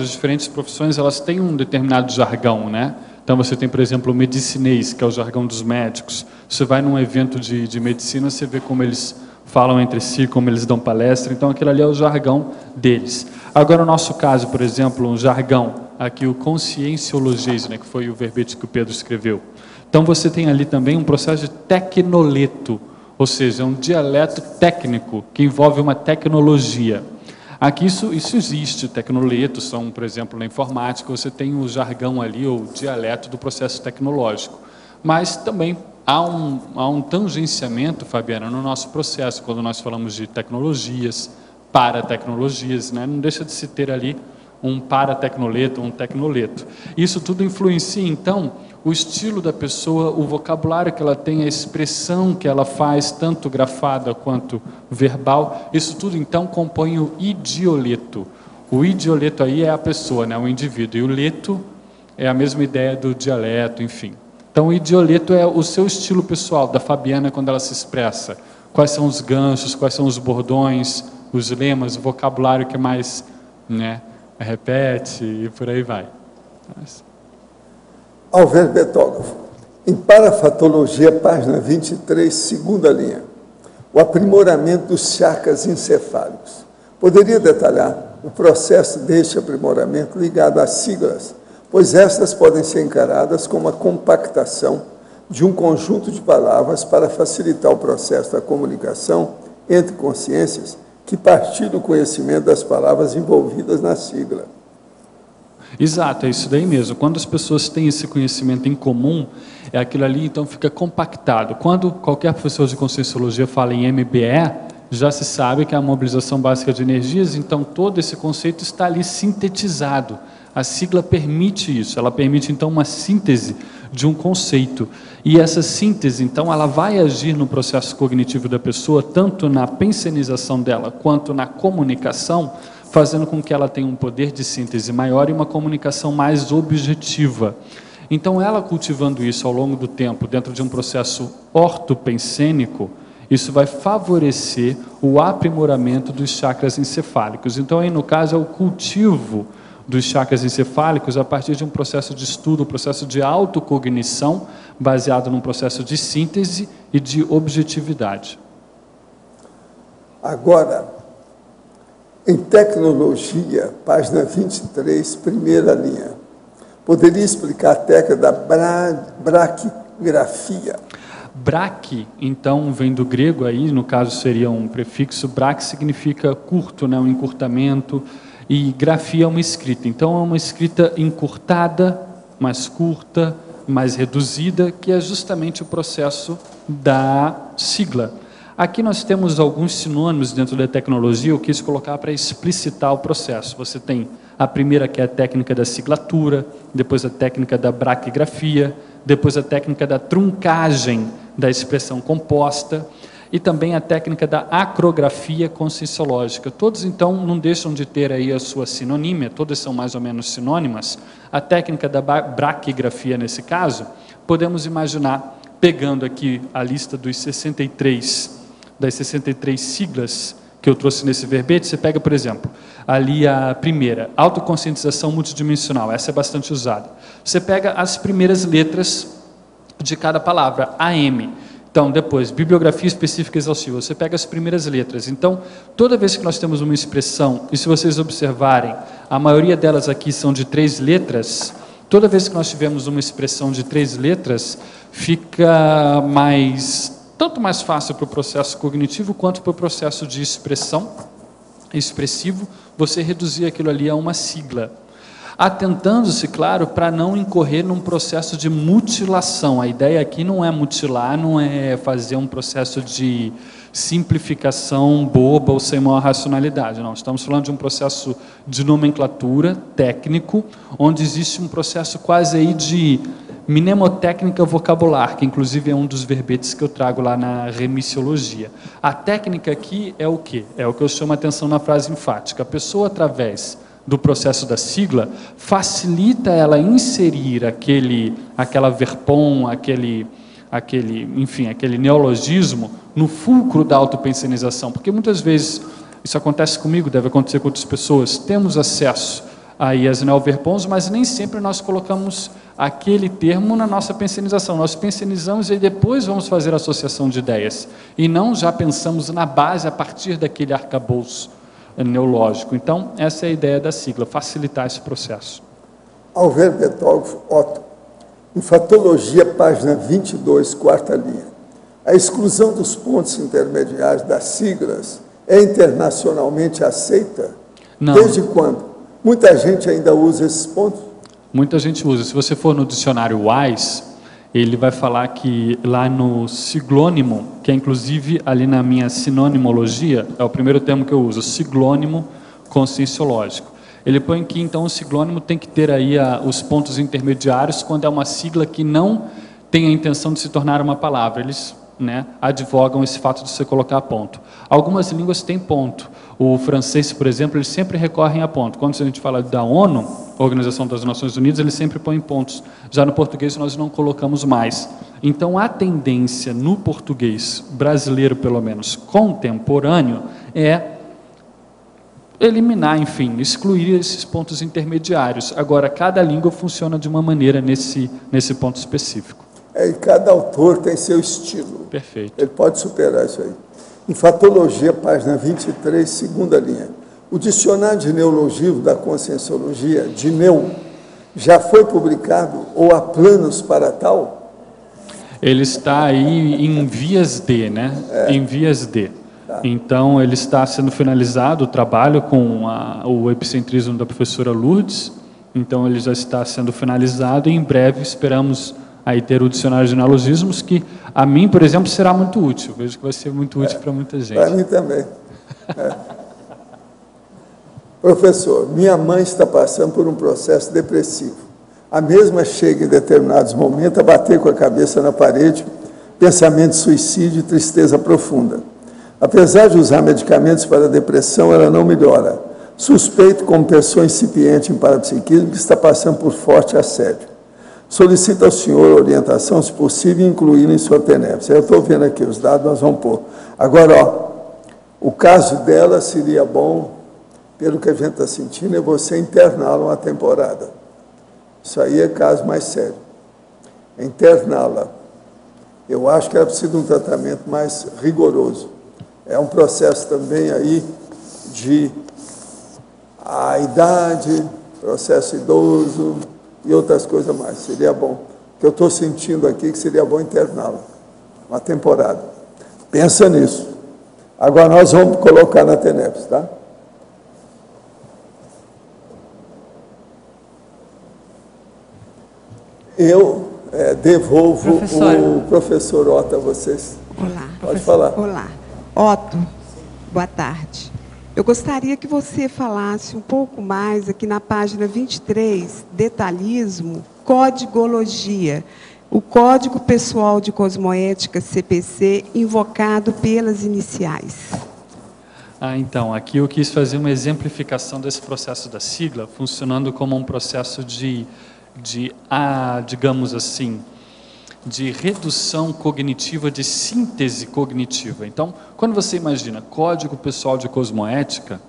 diferentes profissões, elas têm um determinado jargão, né? Então você tem, por exemplo, o medicinês, que é o jargão dos médicos. Você vai num evento de medicina, você vê como eles falam entre si, como eles dão palestra, então aquilo ali é o jargão deles. Agora, no nosso caso, por exemplo, um jargão, aqui o conscienciologês, né, que foi o verbete que o Pedro escreveu. Então você tem ali também um processo de tecnoleto, ou seja, é um dialeto técnico que envolve uma tecnologia. Aqui isso existe, tecnoletos são, por exemplo, na informática, você tem o jargão ali, ou o dialeto do processo tecnológico. Mas também há um tangenciamento, Fabiana, no nosso processo, quando nós falamos de tecnologias, paratecnologias, né? Não deixa de se ter ali um paratecnoleto, um tecnoleto. Isso tudo influencia, então, o estilo da pessoa, o vocabulário que ela tem, a expressão que ela faz, tanto grafada quanto verbal, isso tudo, então, compõe o idioleto. O idioleto aí é a pessoa, né, o indivíduo, e o leto é a mesma ideia do dialeto, enfim. Então, o idioleto é o seu estilo pessoal, da Fabiana, quando ela se expressa. Quais são os ganchos, quais são os bordões, os lemas, o vocabulário que mais, né, repete e por aí vai. Alverbetógrafo. Em Parafatologia, página 23, segunda linha. O aprimoramento dos chakras encefálicos. Poderia detalhar o processo deste aprimoramento ligado às siglas, pois estas podem ser encaradas como a compactação de um conjunto de palavras para facilitar o processo da comunicação entre consciências que partir do conhecimento das palavras envolvidas na sigla. Exato, é isso daí mesmo. Quando as pessoas têm esse conhecimento em comum, é aquilo ali, então fica compactado. Quando qualquer professor de Conscienciologia fala em MBE, já se sabe que é a mobilização básica de energias, então todo esse conceito está ali sintetizado. A sigla permite isso, ela permite então uma síntese de um conceito. E essa síntese, então, ela vai agir no processo cognitivo da pessoa, tanto na pensenização dela, quanto na comunicação, fazendo com que ela tenha um poder de síntese maior e uma comunicação mais objetiva. Então, ela cultivando isso ao longo do tempo, dentro de um processo ortopensênico, isso vai favorecer o aprimoramento dos chakras encefálicos. Então, aí no caso, é o cultivo dos chakras encefálicos a partir de um processo de estudo, um processo de autocognição, baseado num processo de síntese e de objetividade. Agora, em tecnologia, página 23, primeira linha, poderia explicar a técnica da braquigrafia? Braque, então, vem do grego, aí, no caso seria um prefixo, braque significa curto, né, um encurtamento, e grafia é uma escrita. Então, é uma escrita encurtada, mais curta, mais reduzida, que é justamente o processo da sigla. Aqui nós temos alguns sinônimos dentro da tecnologia, eu quis colocar para explicitar o processo. Você tem a primeira, que é a técnica da siglatura, depois a técnica da braquigrafia, depois a técnica da truncagem da expressão composta, e também a técnica da acrografia conscienciológica. Todos, então, não deixam de ter aí a sua sinonímia, todas são mais ou menos sinônimas. A técnica da braquigrafia, nesse caso, podemos imaginar, pegando aqui a lista das 63 siglas que eu trouxe nesse verbete, você pega, por exemplo, ali a primeira, autoconscientização multidimensional, essa é bastante usada. Você pega as primeiras letras de cada palavra, AM. Então, depois, bibliografia específica exaustiva, você pega as primeiras letras. Então, toda vez que nós temos uma expressão, e se vocês observarem, a maioria delas aqui são de 3 letras, Toda vez que nós tivermos uma expressão de 3 letras, fica tanto mais fácil para o processo cognitivo quanto para o processo de expressivo, você reduzir aquilo ali a uma sigla. Atentando-se, claro, para não incorrer num processo de mutilação. A ideia aqui não é mutilar, não é fazer um processo de simplificação boba ou sem maior racionalidade. Não, estamos falando de um processo de nomenclatura técnico, onde existe um processo quase aí de mnemotécnica vocabular, que inclusive é um dos verbetes que eu trago lá na remissiologia. A técnica aqui é o quê? É o que eu chamo a atenção na frase enfática. A pessoa, através do processo da sigla, facilita ela inserir aquela verpom, aquele neologismo no fulcro da autopensenização, porque muitas vezes, isso acontece comigo, deve acontecer com outras pessoas, temos acesso aí às neoverpons, mas nem sempre nós colocamos aquele termo na nossa pensenização. Nós pensenizamos e depois vamos fazer a associação de ideias, e não já pensamos na base a partir daquele arcabouço neológico. Então, essa é a ideia da sigla, facilitar esse processo. Ao verbetógrafo Otto, Enfatologia, página 22, quarta linha. A exclusão dos pontos intermediários das siglas é internacionalmente aceita? Não. Desde quando? Muita gente ainda usa esses pontos? Muita gente usa. Se você for no dicionário Wise, ele vai falar que lá no siglônimo, que é inclusive ali na minha sinonimologia, é o primeiro termo que eu uso, siglônimo conscienciológico. Ele põe que então o siglônimo tem que ter aí os pontos intermediários quando é uma sigla que não tem a intenção de se tornar uma palavra. Eles advogam esse fato de você colocar ponto. Algumas línguas têm ponto. O francês, por exemplo, eles sempre recorrem a ponto. Quando a gente fala da ONU, Organização das Nações Unidas, eles sempre põem pontos. Já no português nós não colocamos mais. Então a tendência no português brasileiro, pelo menos contemporâneo, é eliminar, enfim, excluir esses pontos intermediários. Agora, cada língua funciona de uma maneira nesse ponto específico. E cada autor tem seu estilo. Perfeito. Ele pode superar isso aí. Enfatologia, página 23, segunda linha. O dicionário de neologismo da conscienciologia, de Neu, já foi publicado ou há planos para tal? Ele está aí em vias de, Em vias de. Tá. Então, ele está sendo finalizado o trabalho com o epicentrismo da professora Lourdes. Então, ele já está sendo finalizado e em breve esperamos aí ter o dicionário de neologismos, que a mim, por exemplo, será muito útil. Vejo que vai ser muito útil para muita gente. Para mim também. Professor, minha mãe está passando por um processo depressivo. A mesma chega em determinados momentos a bater com a cabeça na parede, pensamento de suicídio e tristeza profunda. Apesar de usar medicamentos para a depressão, ela não melhora. Suspeito, como pessoa incipiente em parapsiquismo, que está passando por forte assédio. Solicito ao senhor orientação, se possível, incluir em sua tenebra. Eu estou vendo aqui os dados, nós vamos pôr. Agora, o caso dela seria bom, pelo que a gente está sentindo, é você interná-la uma temporada. Isso aí é caso mais sério. Interná-la. Eu acho que ela precisa de um tratamento mais rigoroso. É um processo também aí de a idade, processo idoso e outras coisas mais. Seria bom. O que eu estou sentindo aqui que seria bom interná-la. Uma temporada. Pensa nisso. Agora nós vamos colocar na Tenebs, tá? Eu devolvo o professor Otto a vocês. Olá. Pode falar. Olá. Otto, boa tarde. Eu gostaria que você falasse um pouco mais aqui na página 23, detalhismo, codigologia, o Código Pessoal de Cosmoética, CPC, invocado pelas iniciais. Então, aqui eu quis fazer uma exemplificação desse processo da sigla, funcionando como um processo digamos assim, de redução cognitiva, de síntese cognitiva. Então, quando você imagina Código Pessoal de Cosmoética,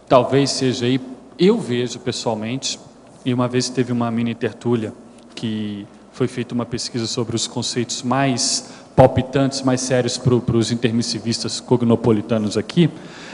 talvez seja aí, eu vejo pessoalmente, e uma vez teve uma mini tertúlia, que foi feita uma pesquisa sobre os conceitos mais palpitantes, mais sérios para os intermissivistas cognopolitanos aqui,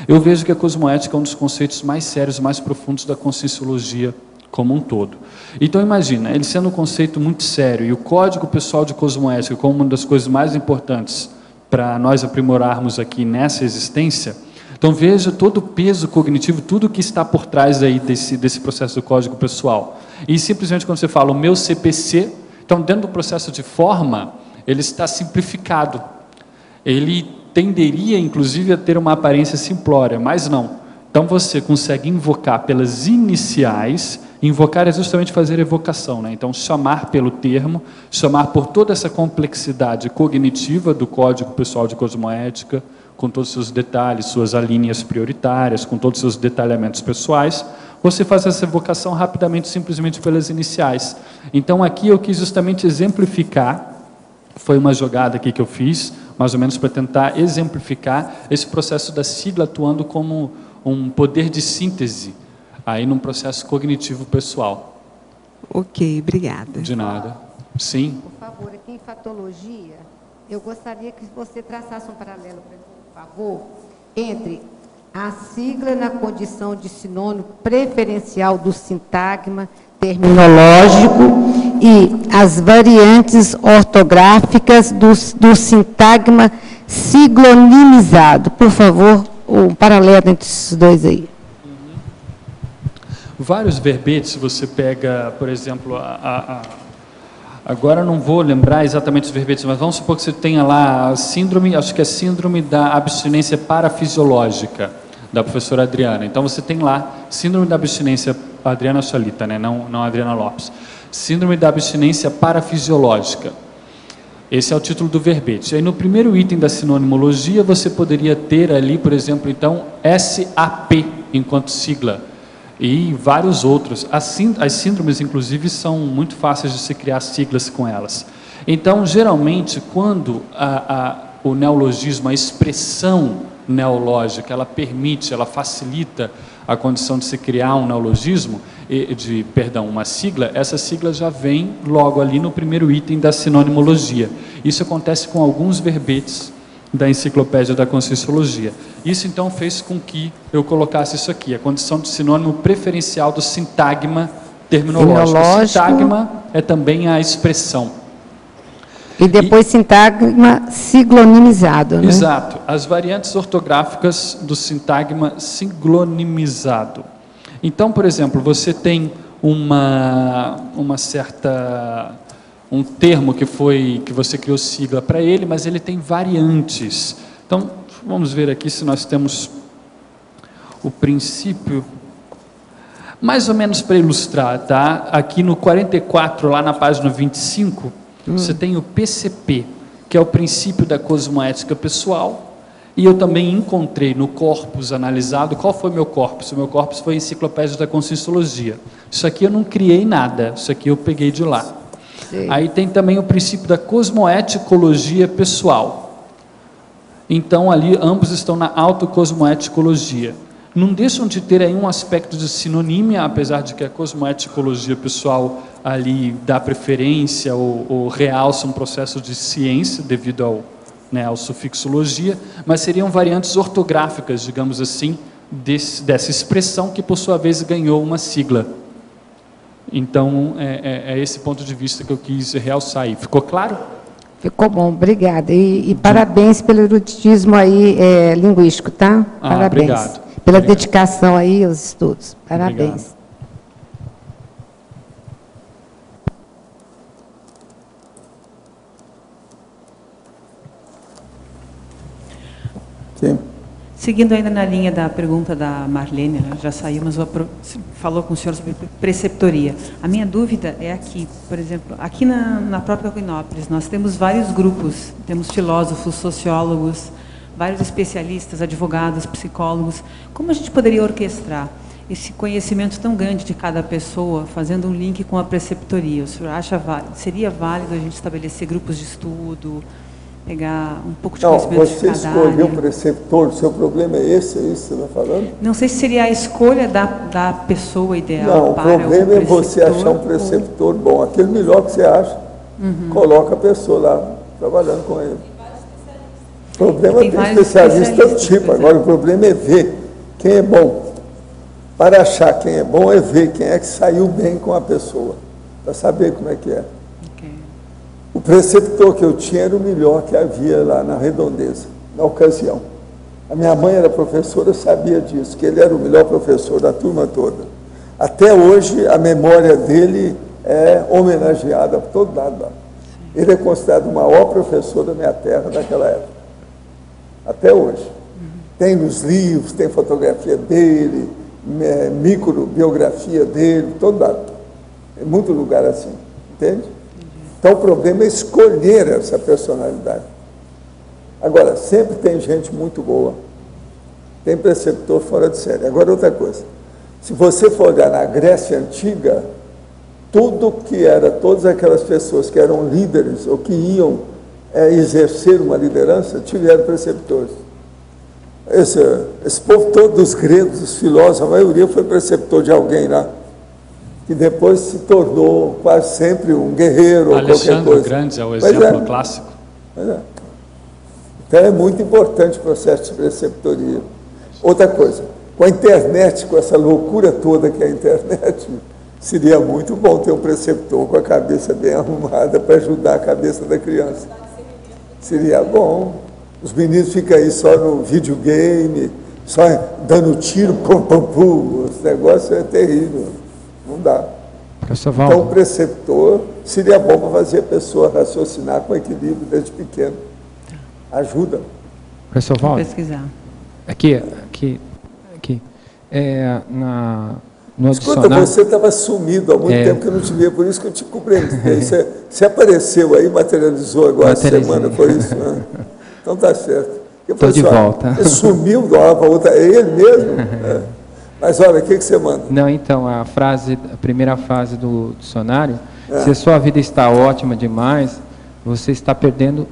eu vejo que a cosmoética é um dos conceitos mais sérios, mais profundos da conscienciologia como um todo. Então, imagina, ele sendo um conceito muito sério, e o Código Pessoal de Cosmoética como uma das coisas mais importantes para nós aprimorarmos aqui nessa existência. Então, veja todo o peso cognitivo, tudo que está por trás aí desse processo do Código Pessoal. E simplesmente quando você fala o meu CPC, então, dentro do processo de forma, ele está simplificado. Ele tenderia, inclusive, a ter uma aparência simplória, mas não. Então, você consegue invocar pelas iniciais. Invocar é justamente fazer evocação, né? Então, chamar pelo termo, chamar por toda essa complexidade cognitiva do Código Pessoal de Cosmoética, com todos os seus detalhes, suas alíneas prioritárias, com todos os seus detalhamentos pessoais, você faz essa evocação rapidamente, simplesmente pelas iniciais. Então, aqui eu quis justamente exemplificar, foi uma jogada aqui que eu fiz, mais ou menos para tentar exemplificar esse processo da sigla atuando como um poder de síntese, aí num processo cognitivo pessoal. Ok, obrigada. De nada. Sim? Por favor, aqui em fatologia, eu gostaria que você traçasse um paralelo, por favor, entre a sigla na condição de sinônimo preferencial do sintagma terminológico e as variantes ortográficas do sintagma siglonimizado. Por favor, um paralelo entre esses dois aí. Vários verbetes, você pega, por exemplo, agora não vou lembrar exatamente os verbetes, mas vamos supor que você tenha lá a síndrome, acho que é síndrome da abstinência parafisiológica, da professora Adriana. Então, você tem lá síndrome da abstinência, Adriana Chalita, né? Não Adriana Lopes. Síndrome da abstinência parafisiológica. Esse é o título do verbete. Aí, no primeiro item da sinonimologia, você poderia ter ali, por exemplo, então, SAP, enquanto sigla. E vários outros. As síndromes, inclusive, são muito fáceis de se criar siglas com elas. Então, geralmente, quando o neologismo, a expressão neológica, ela permite, ela facilita a condição de se criar um neologismo, uma sigla, essa sigla já vem logo ali no primeiro item da sinonimologia. Isso acontece com alguns verbetes da Enciclopédia da Conscienciologia. Isso, então, fez com que eu colocasse isso aqui, a condição de sinônimo preferencial do sintagma terminológico. O sintagma é também a expressão. E depois sintagma siglonimizado, né? Exato. As variantes ortográficas do sintagma siglonimizado. Então, por exemplo, você tem um termo que você criou sigla para ele, mas ele tem variantes. Então, vamos ver aqui se nós temos o princípio, mais ou menos para ilustrar, tá? Aqui no 44, lá na página 25, você tem o PCP, que é o princípio da cosmoética pessoal, e eu também encontrei no corpus analisado. Qual foi o meu corpus? O meu corpus foi a Enciclopédia da Conscienciologia. Isso aqui eu não criei nada, isso aqui eu peguei de lá. Sim. Aí tem também o princípio da cosmoeticologia pessoal. Então, ali, ambos estão na autocosmoeticologia. Não deixam de ter aí um aspecto de sinonímia, apesar de que a cosmoeticologia pessoal ali dá preferência ou realça um processo de ciência devido ao sufixo logia, mas seriam variantes ortográficas, digamos assim, dessa expressão que, por sua vez, ganhou uma sigla. Então, é esse ponto de vista que eu quis realçar aí. Ficou claro? Ficou bom, obrigada. E parabéns pelo eruditismo aí linguístico, tá? Parabéns. Obrigado. Pela dedicação aí aos estudos. Parabéns. Sim. Seguindo ainda na linha da pergunta da Marlene, ela já saiu, mas falou com o senhor sobre preceptoria. A minha dúvida é aqui, por exemplo, aqui na própria Equinópolis, nós temos vários grupos, temos filósofos, sociólogos, vários especialistas, advogados, psicólogos. Como a gente poderia orquestrar esse conhecimento tão grande de cada pessoa, fazendo um link com a preceptoria? O senhor acha seria válido a gente estabelecer grupos de estudo, pegar um pouco de conhecimento de cada área? Você escolheu o preceptor, o seu problema é esse, é isso que você está falando? Não sei se seria a escolha da pessoa ideal. Não, o problema é você achar um preceptor bom, aquele melhor que você acha, coloca a pessoa lá, trabalhando com ele. O problema tem especialista do tipo, agora o problema é ver quem é bom. Para achar quem é bom é ver quem é que saiu bem com a pessoa, para saber como é que é. Ok. O preceptor que eu tinha era o melhor que havia lá na Redondeza, na ocasião. A minha mãe era professora, sabia disso, que ele era o melhor professor da turma toda. Até hoje, a memória dele é homenageada por todo lado lá. Ele é considerado o maior professor da minha terra daquela época. Até hoje. Tem nos livros, tem fotografia dele, microbiografia dele, todo lado. Tem muito lugar assim, entende? Então o problema é escolher essa personalidade. Agora, sempre tem gente muito boa. Tem preceptor fora de série. Agora, outra coisa. Se você for olhar na Grécia Antiga, todas aquelas pessoas que eram líderes ou que iam exercer uma liderança, tiveram preceptores. Esse povo todo dos gregos, os filósofos, a maioria foi preceptor de alguém lá, que depois se tornou quase sempre um guerreiro ou qualquer coisa. Alexandre Grande é o exemplo clássico. Então é muito importante o processo de preceptoria. Outra coisa, com a internet, com essa loucura toda que é a internet, seria muito bom ter um preceptor com a cabeça bem arrumada para ajudar a cabeça da criança. Seria bom. Os meninos ficam aí só no videogame, só dando tiro, pum, pum, pum. Esse negócio é terrível. Não dá. Então, o preceptor seria bom para fazer a pessoa raciocinar com equilíbrio desde pequeno. Ajuda. Professor Valdo. Pesquisar. Aqui. No Escuta, dicionário... você estava sumido há muito tempo que eu não te via, por isso que eu te cumprimentei. Você apareceu aí, materializou agora essa semana, foi isso? Né? Então tá certo. Estou de volta. Ele sumiu de uma hora para outra, é ele mesmo? Mas olha, o que você manda? Não, então, a primeira frase do dicionário, se a sua vida está ótima demais, você está perdendo.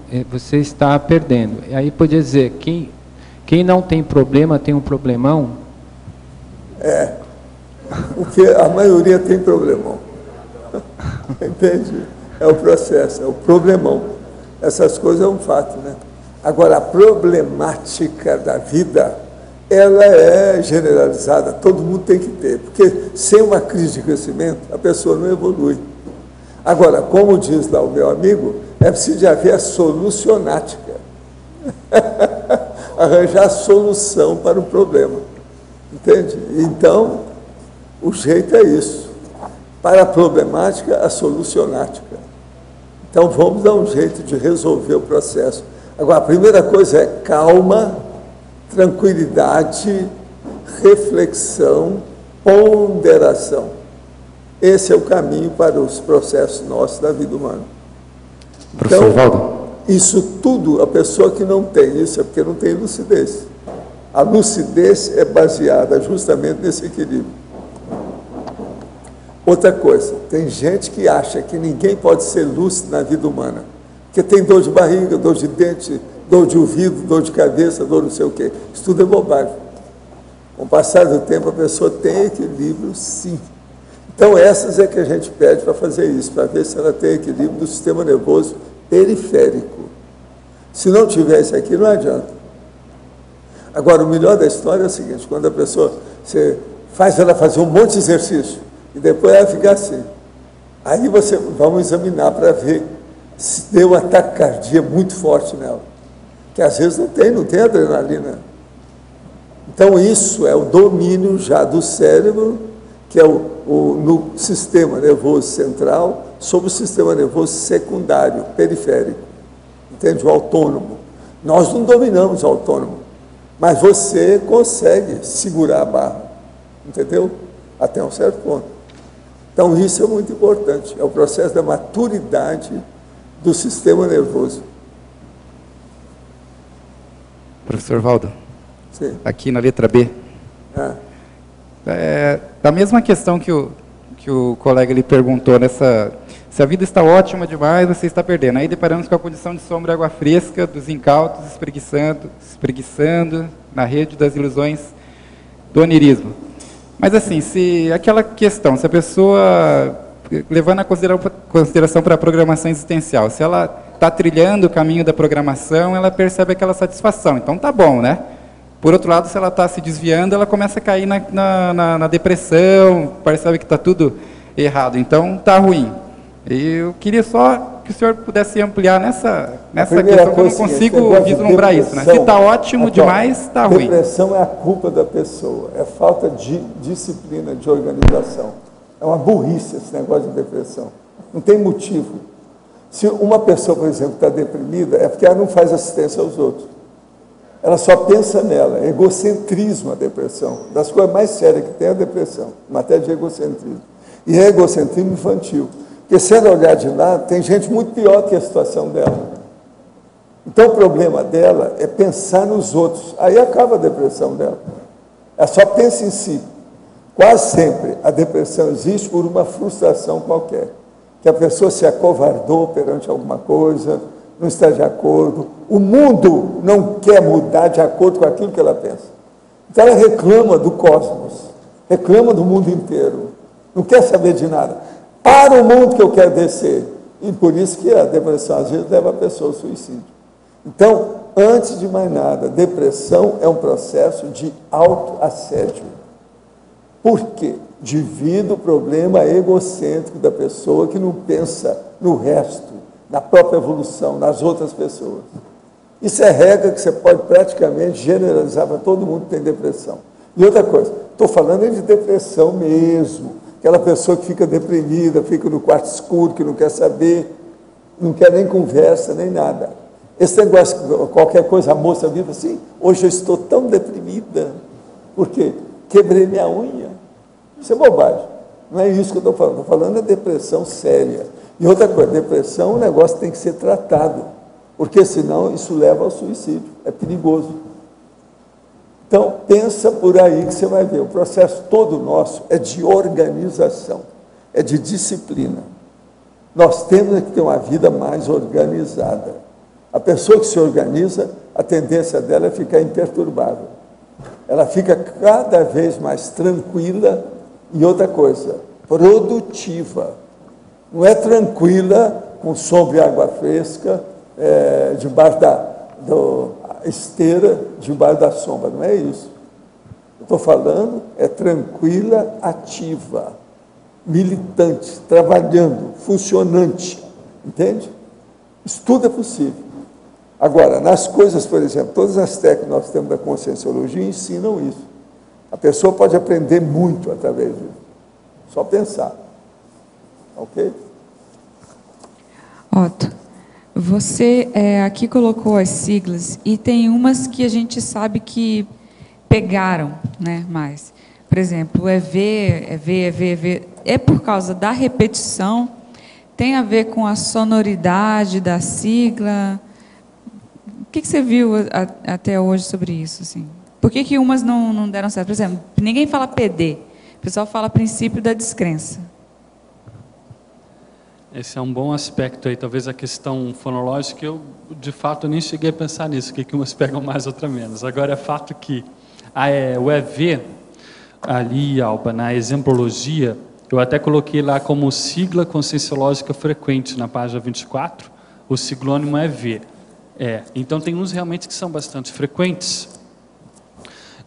E aí podia dizer, quem não tem problema tem um problemão? Porque a maioria tem problemão. Entende? É o processo, é o problemão. Essas coisas é um fato, né? Agora, a problemática da vida, ela é generalizada, todo mundo tem que ter, porque sem uma crise de crescimento, a pessoa não evolui. Agora, como diz lá o meu amigo, é preciso haver a solucionática. Arranjar a solução para o problema. Entende? Então, o jeito é isso. Para a problemática, a solucionática. Então, vamos dar um jeito de resolver o processo. Agora, a primeira coisa é calma, tranquilidade, reflexão, ponderação. Esse é o caminho para os processos nossos da vida humana. Professor Valdo. Isso tudo, a pessoa que não tem isso é porque não tem lucidez. A lucidez é baseada justamente nesse equilíbrio. Outra coisa, tem gente que acha que ninguém pode ser lúcido na vida humana, porque tem dor de barriga, dor de dente, dor de ouvido, dor de cabeça, dor não sei o quê. Isso tudo é bobagem. Com o passar do tempo, a pessoa tem equilíbrio, sim. Então, essas é que a gente pede para fazer isso, para ver se ela tem equilíbrio do sistema nervoso periférico. Se não tiver isso aqui, não adianta. Agora, o melhor da história é o seguinte, quando a pessoa, você faz ela fazer um monte de exercício, e depois ela fica assim. Aí vamos examinar para ver se deu um ataque cardíaco muito forte nela. Que às vezes não tem adrenalina. Então, isso é o domínio já do cérebro, que é no sistema nervoso central, sobre o sistema nervoso secundário, periférico. Entende? O autônomo. Nós não dominamos o autônomo, mas você consegue segurar a barra. Entendeu? Até um certo ponto. Então, isso é muito importante. É o processo da maturidade do sistema nervoso. Professor Valdo, sim. Aqui na letra B, da mesma questão que o colega lhe perguntou, se a vida está ótima demais, você está perdendo. Aí deparamos com a condição de sombra e água fresca, dos incautos espreguiçando na rede das ilusões do onirismo. Mas assim, se a pessoa, levando a consideração para a programação existencial, se ela está trilhando o caminho da programação, ela percebe aquela satisfação. Então tá bom, né? Por outro lado, se ela está se desviando, ela começa a cair na depressão, percebe que está tudo errado. Então, está ruim. E eu queria só que o senhor pudesse ampliar nessa questão, que eu não consigo vislumbrar isso. Né? Se está ótimo demais, está ruim. Depressão é a culpa da pessoa, é falta de disciplina, de organização. É uma burrice esse negócio de depressão. Não tem motivo. Se uma pessoa, por exemplo, está deprimida, é porque ela não faz assistência aos outros. Ela só pensa nela. É egocentrismo a depressão. Das coisas mais sérias que tem é a depressão, matéria de egocentrismo. E é egocentrismo infantil. Porque se ela olhar de lá, tem gente muito pior que a situação dela. Então o problema dela é pensar nos outros. Aí acaba a depressão dela. Ela só pensa em si. Quase sempre a depressão existe por uma frustração qualquer. Que a pessoa se acovardou perante alguma coisa, não está de acordo. O mundo não quer mudar de acordo com aquilo que ela pensa. Então ela reclama do cosmos, reclama do mundo inteiro, não quer saber de nada. Para o mundo que eu quero descer. E por isso que a depressão às vezes leva a pessoa ao suicídio. Então, antes de mais nada, depressão é um processo de autoassédio. Por quê? Devido ao problema egocêntrico da pessoa que não pensa no resto, na própria evolução, nas outras pessoas. Isso é regra que você pode praticamente generalizar para todo mundo que tem depressão. E outra coisa, estou falando de depressão mesmo, aquela pessoa que fica deprimida, fica no quarto escuro, que não quer saber, não quer nem conversa, nem nada. Esse negócio, qualquer coisa, a moça vive assim, hoje eu estou tão deprimida, por quê? Quebrei minha unha. Isso é bobagem, não é isso que eu estou falando é depressão séria. E outra coisa, depressão, o negócio tem que ser tratado, porque senão isso leva ao suicídio, é perigoso. Então, pensa por aí que você vai ver, o processo todo nosso é de organização, é de disciplina. Nós temos que ter uma vida mais organizada. A pessoa que se organiza, a tendência dela é ficar imperturbável. Ela fica cada vez mais tranquila e outra coisa, produtiva. Não é tranquila, com sombra e água fresca, debaixo da esteira, debaixo da sombra. Não é isso. Eu estou falando, é tranquila, ativa, militante, trabalhando, funcionante. Entende? Isso tudo é possível. Agora, nas coisas, por exemplo, todas as técnicas que nós temos da conscienciologia ensinam isso. A pessoa pode aprender muito através disso. Só pensar. Ok? Otto, você aqui colocou as siglas e tem umas que a gente sabe que pegaram, né, mais. Por exemplo, EV. É por causa da repetição? Tem a ver com a sonoridade da sigla? O que você viu até hoje sobre isso? Assim? Por que umas não deram certo? Por exemplo, ninguém fala PD. O pessoal fala princípio da descrença. Esse é um bom aspecto aí, talvez a questão fonológica, eu de fato nem cheguei a pensar nisso, que umas pegam mais, outra menos. Agora é fato que o EV, ali, Alba, na exemplologia, eu até coloquei lá como sigla conscienciológica frequente na página 24, o siglônimo EV. Então tem uns realmente que são bastante frequentes,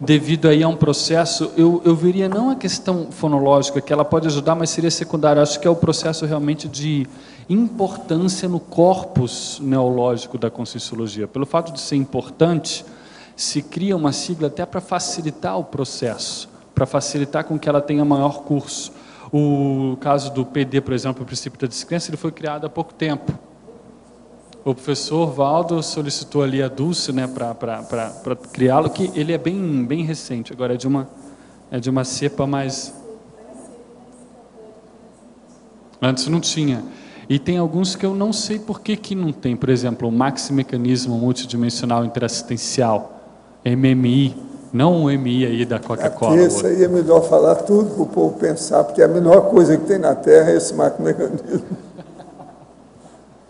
devido aí a um processo, eu veria não a questão fonológica, que ela pode ajudar, mas seria secundária. Acho que é o processo realmente de importância no corpus neológico da conscienciologia. Pelo fato de ser importante, se cria uma sigla até para facilitar o processo, para facilitar com que ela tenha maior curso. O caso do PD, por exemplo, o princípio da descrença, ele foi criado há pouco tempo. O professor Valdo solicitou ali a Dulce, né, para criá-lo, que ele é bem recente, agora é de uma cepa mais... Antes não tinha. E tem alguns que eu não sei por que não tem. Por exemplo, o Maximecanismo Multidimensional Interassistencial, MMI, não o MI aí da Coca-Cola. Esse aí é melhor falar tudo para o povo pensar, porque a menor coisa que tem na Terra é esse maximecanismo.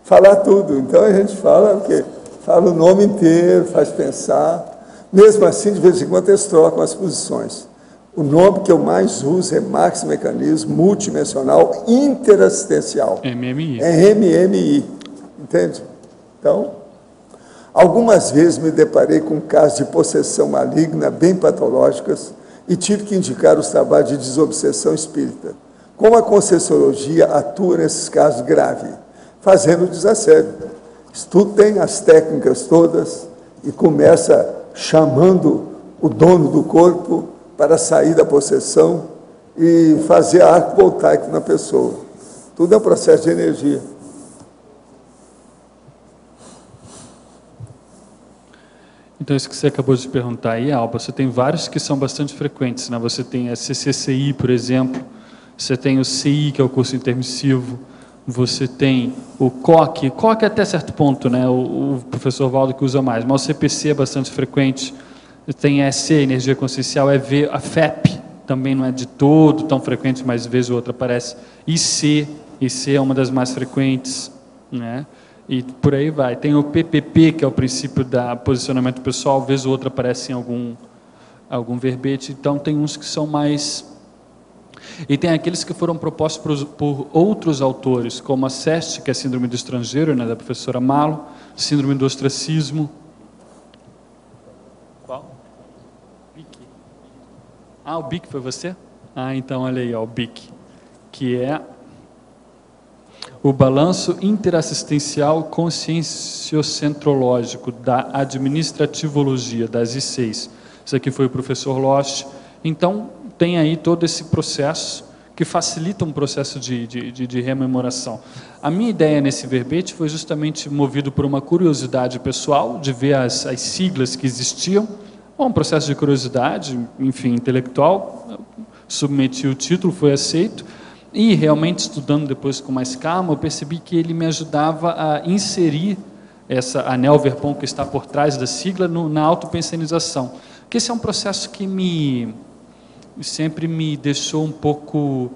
Falar tudo. Então a gente fala o nome inteiro, faz pensar. Mesmo assim, de vez em quando eles trocam as posições. O nome que eu mais uso é Maximecanismo Multidimensional Interassistencial. MMI. É MMI. Entende? Então, Algumas vezes me deparei com casos de possessão maligna bem patológicas e tive que indicar os trabalhos de desobsessão espírita. Como a Conscienciologia atua nesses casos graves? Fazendo o desassédio. Estudem as técnicas todas e começa chamando o dono do corpo para sair da possessão e fazer arco voltaico na pessoa. Tudo é um processo de energia. Então, isso que você acabou de perguntar aí, Alba, você tem vários que são bastante frequentes, né? Você tem a CCCI, por exemplo, você tem o CI, que é o curso intermissivo, você tem o COC até certo ponto, né? O professor Valdo que usa mais, mas o CPC é bastante frequente, tem a EC, Energia Consciencial, EV, a FEP, também não é de todo tão frequente, mas vez ou outra aparece, IC é uma das mais frequentes, né? E por aí vai. Tem o PPP, que é o princípio da posicionamento pessoal, vez ou outra aparece em algum verbete. Então, tem uns que são mais... E tem aqueles que foram propostos por outros autores, como a SEST, que é a Síndrome do Estrangeiro, né, da professora Malo, Síndrome do Ostracismo. Qual? BIC. Ah, o BIC foi você? Ah, então, olha aí, ó, o BIC, que é... o balanço interassistencial conscienciocentrológico da administrativologia, das I6. Isso aqui foi o professor Lost. Então, tem aí todo esse processo que facilita um processo de rememoração. A minha ideia nesse verbete foi justamente movido por uma curiosidade pessoal, de ver as siglas que existiam, um processo de curiosidade, enfim, intelectual, submeti o título, foi aceito, e realmente estudando depois com mais calma, eu percebi que ele me ajudava a inserir essa anel verpon que está por trás da sigla na autopensenização. Porque esse é um processo que sempre me deixou um pouco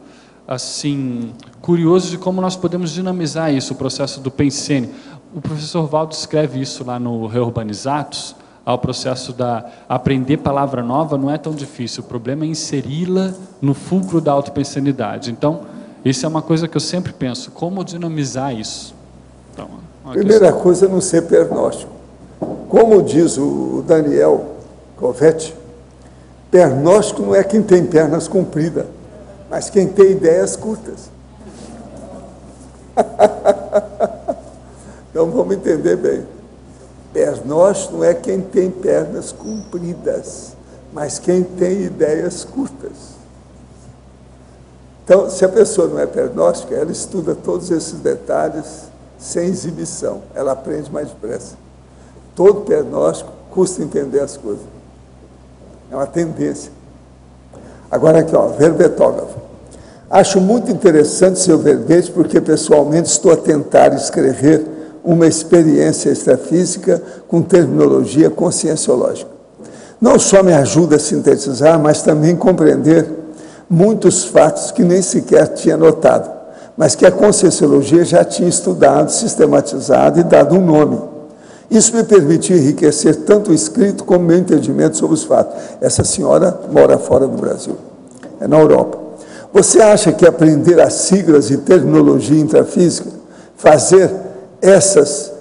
assim curioso de como nós podemos dinamizar isso, o processo do pensene. O professor Valdo escreve isso lá no Reurbanizatos, ao processo da aprender palavra nova não é tão difícil, o problema é inseri-la no fulcro da autopensenidade. Então, isso é uma coisa que eu sempre penso, como dinamizar isso? Então, primeira coisa é não ser pernóstico. Como diz o Daniel Covetti, pernóstico não é quem tem pernas compridas, mas quem tem ideias curtas. Então, vamos entender bem. Pernóstico não é quem tem pernas compridas, mas quem tem ideias curtas. Então, se a pessoa não é pernóstica, ela estuda todos esses detalhes sem exibição, ela aprende mais depressa. Todo pernóstico custa entender as coisas. É uma tendência. Agora aqui, ó, verbetógrafo. Acho muito interessante seu verbete, porque pessoalmente estou a tentar escrever uma experiência extrafísica com terminologia conscienciológica. Não só me ajuda a sintetizar, mas também compreender muitos fatos que nem sequer tinha notado, mas que a conscienciologia já tinha estudado, sistematizado e dado um nome. Isso me permitiu enriquecer tanto o escrito como o meu entendimento sobre os fatos. Essa senhora mora fora do Brasil, é na Europa. Você acha que aprender as siglas e terminologia intrafísica, fazer essas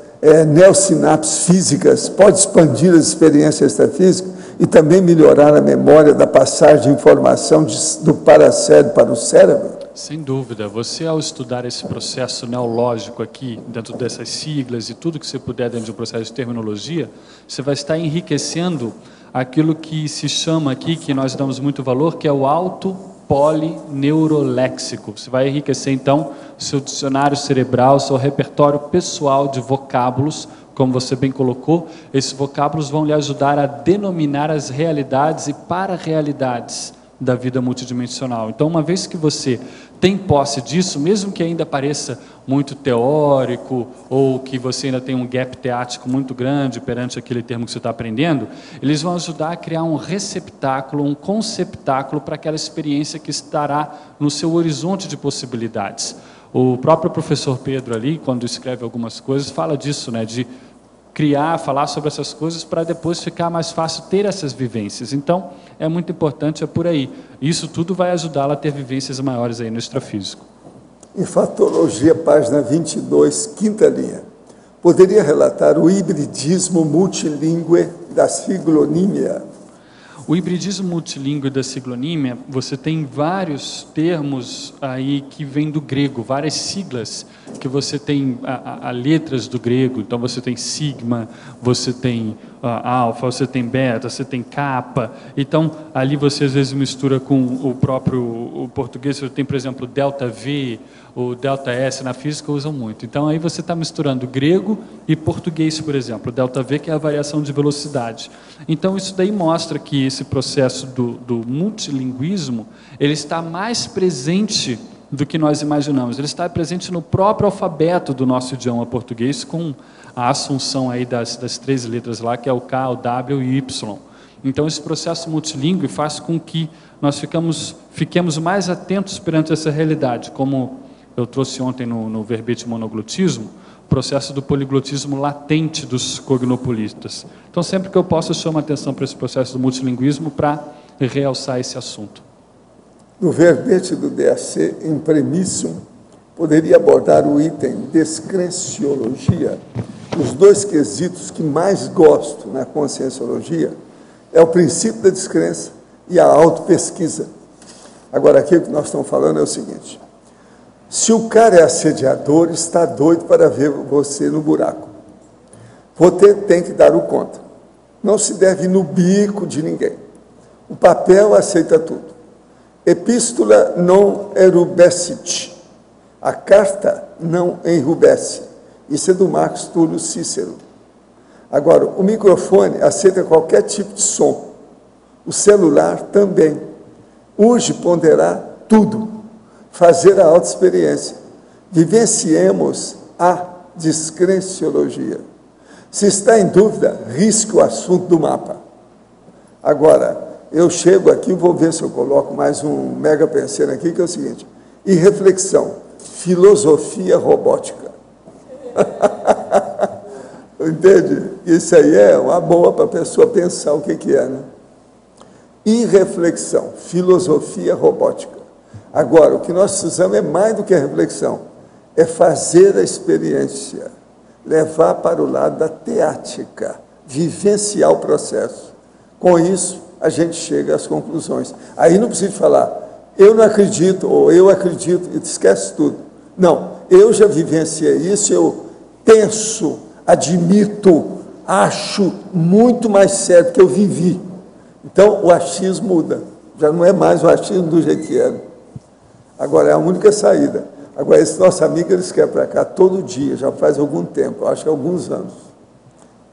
neosinapses físicas, pode expandir as experiências extrafísicas e também melhorar a memória da passagem de informação do paracérebro para o cérebro? Sem dúvida. Você, ao estudar esse processo neológico aqui, dentro dessas siglas e tudo que você puder dentro de um processo de terminologia, você vai estar enriquecendo aquilo que se chama aqui, que nós damos muito valor, que é o auto-polineuroléxico. Você vai enriquecer, então, o seu dicionário cerebral, o seu repertório pessoal de vocábulos, como você bem colocou. Esses vocábulos vão lhe ajudar a denominar as realidades e para-realidades da vida multidimensional. Então, uma vez que você tem posse disso, mesmo que ainda pareça muito teórico, ou que você ainda tem um gap teático muito grande perante aquele termo que você está aprendendo, eles vão ajudar a criar um receptáculo, um conceptáculo para aquela experiência que estará no seu horizonte de possibilidades. O próprio professor Pedro ali, quando escreve algumas coisas, fala disso, né, de criar, falar sobre essas coisas para depois ficar mais fácil ter essas vivências. Então, é muito importante, é por aí. Isso tudo vai ajudá-la a ter vivências maiores aí no extrafísico. Em Fatologia, página 22, quinta linha. poderia relatar o hibridismo multilingüe da siglonímia? O hibridismo multilingüe da siglonímia, você tem vários termos aí que vêm do grego, várias siglas que você tem letras do grego. Então você tem sigma, você tem alfa, você tem beta, você tem kappa. Então ali você às vezes mistura com o português. Você tem, por exemplo, delta V, o delta S na física usam muito. Então aí você está misturando grego e português, por exemplo, delta V, que é a variação de velocidade. Então isso daí mostra que esse processo do multilinguismo, ele está mais presente do que nós imaginamos. Ele está presente no próprio alfabeto do nosso idioma português, com a assunção aí das 3 letras lá, que é o K, o W e o Y. Então esse processo multilingüe faz com que nós fiquemos mais atentos perante essa realidade, como eu trouxe ontem no verbete monoglotismo, o processo do poliglotismo latente dos cognopolistas. Então, sempre que eu posso, eu chamo a atenção para esse processo do multilinguismo para realçar esse assunto. No verbete do DAC, em premissum, poderia abordar o item descrenciologia. Os 2 quesitos que mais gosto na conscienciologia é o princípio da descrença e a autopesquisa. Agora, aqui o que nós estamos falando é o seguinte: se o cara é assediador, está doido para ver você no buraco. Você tem que dar o conta. Não se deve ir no bico de ninguém. O papel aceita tudo. Epístola non erubescit. A carta não enrubesce. Isso é do Marcos Túlio Cícero. Agora, o microfone aceita qualquer tipo de som. O celular também. Urge ponderar tudo. Fazer a autoexperiência. Vivenciemos a descrenciologia. Se está em dúvida, risque o assunto do mapa. Agora, eu chego aqui, vou ver se eu coloco mais um mega pensando aqui, que é o seguinte: e reflexão, filosofia robótica. Entende? Isso aí é uma boa para a pessoa pensar o que é, né? E reflexão, filosofia robótica. Agora, o que nós precisamos é mais do que a reflexão, é fazer a experiência, levar para o lado da teática, vivenciar o processo. Com isso, a gente chega às conclusões. Aí não precisa falar, eu não acredito, ou eu acredito, e esquece tudo. Não, eu já vivenciei isso, eu penso, admito, acho muito mais sério, porque eu vivi. Então, o achismo muda. Já não é mais o achismo do jeito que era. Agora, é a única saída. Agora, esse nosso amigo, eles querem para cá todo dia, já faz algum tempo, acho que alguns anos.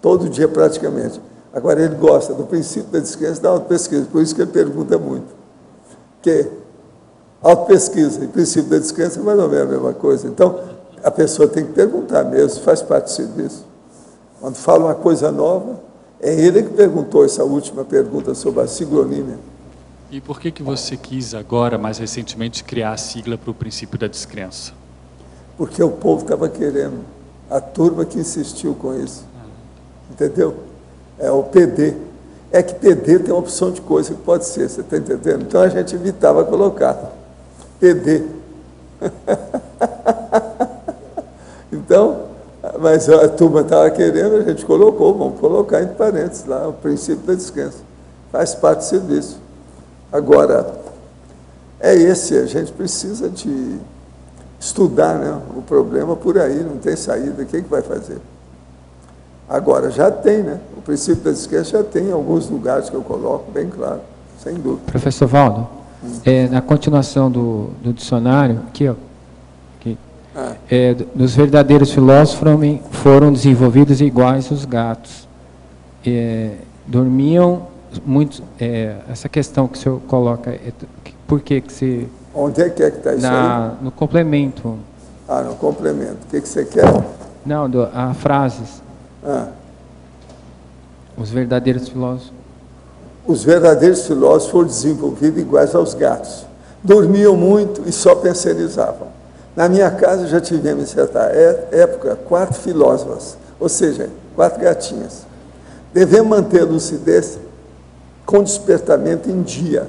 Todo dia, praticamente. Agora, ele gosta do princípio da descrença e da autopesquisa, por isso que ele pergunta muito. Porque autopesquisa e princípio da descrença é mais ou menos a mesma coisa. Então, a pessoa tem que perguntar mesmo, faz parte do serviço. Quando fala uma coisa nova, é ele que perguntou essa última pergunta sobre a siglonímia. E por que você quis agora, mais recentemente, criar a sigla para o princípio da descrença? Porque o povo estava querendo, a turma que insistiu com isso. Entendeu? É o PD. É que PD tem uma opção de coisa que pode ser, você está entendendo? Então a gente evitava colocar PD. Então, mas a turma estava querendo, a gente colocou, vamos colocar entre parênteses lá, o princípio da descrença. Faz parte do serviço. Agora, é esse, a gente precisa de estudar, né, o problema por aí, não tem saída, quem que vai fazer? Agora, já tem, né? O princípio da descrença já tem em alguns lugares que eu coloco, bem claro, sem dúvida. Professor Valdo, na continuação do dicionário, aqui, ó, dos verdadeiros filósofos foram desenvolvidos iguais os gatos. Dormiam muito. Essa questão que o senhor coloca, por que se... Onde é que está isso aí? No complemento. Ah, no complemento. O que você quer? Não, a frases. Os verdadeiros filósofos. Os verdadeiros filósofos foram desenvolvidos iguais aos gatos. Dormiam muito e só pensionizavam. Na minha casa já tivemos, em certa época, 4 filósofas, ou seja, 4 gatinhas. Devemos manter a lucidez com despertamento em dia,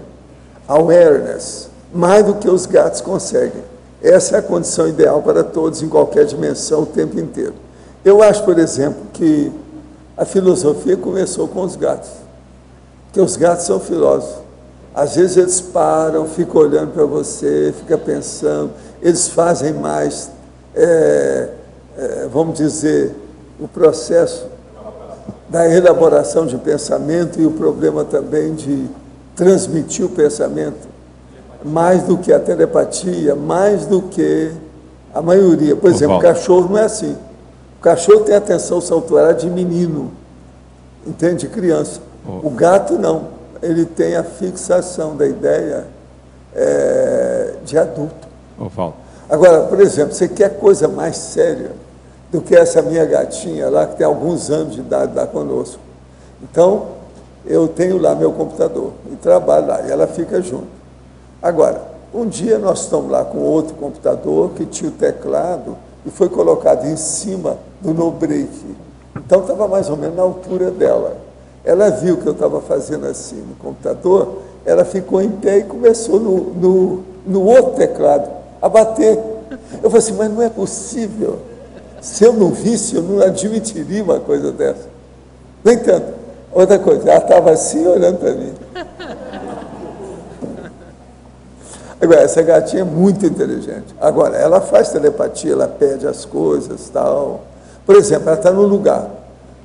awareness, mais do que os gatos conseguem. Essa é a condição ideal para todos, em qualquer dimensão, o tempo inteiro. Eu acho, por exemplo, que a filosofia começou com os gatos, porque os gatos são filósofos. Às vezes eles param, ficam olhando para você, ficam pensando, eles fazem mais, vamos dizer, o processo da elaboração de pensamento e o problema também de transmitir o pensamento, mais do que a telepatia, mais do que a maioria. Por exemplo, o cachorro não é assim. O cachorro tem atenção saltuária de menino, entende? De criança. O gato não. Ele tem a fixação da ideia de adulto. Agora, por exemplo, você quer coisa mais séria do que essa minha gatinha lá, que tem alguns anos de idade lá conosco. Então, eu tenho lá meu computador e trabalho lá, e ela fica junto. Agora, um dia nós estamos lá com outro computador que tinha o teclado e foi colocado em cima do no-break. Então, estava mais ou menos na altura dela. Ela viu que eu estava fazendo assim no computador, ela ficou em pé e começou no outro teclado a bater. Eu falei assim, mas não é possível. Se eu não visse, eu não admitiria uma coisa dessa. No entanto, outra coisa, ela estava assim olhando para mim. Agora, essa gatinha é muito inteligente. Agora, ela faz telepatia, ela pede as coisas, tal. Por exemplo, ela está num lugar.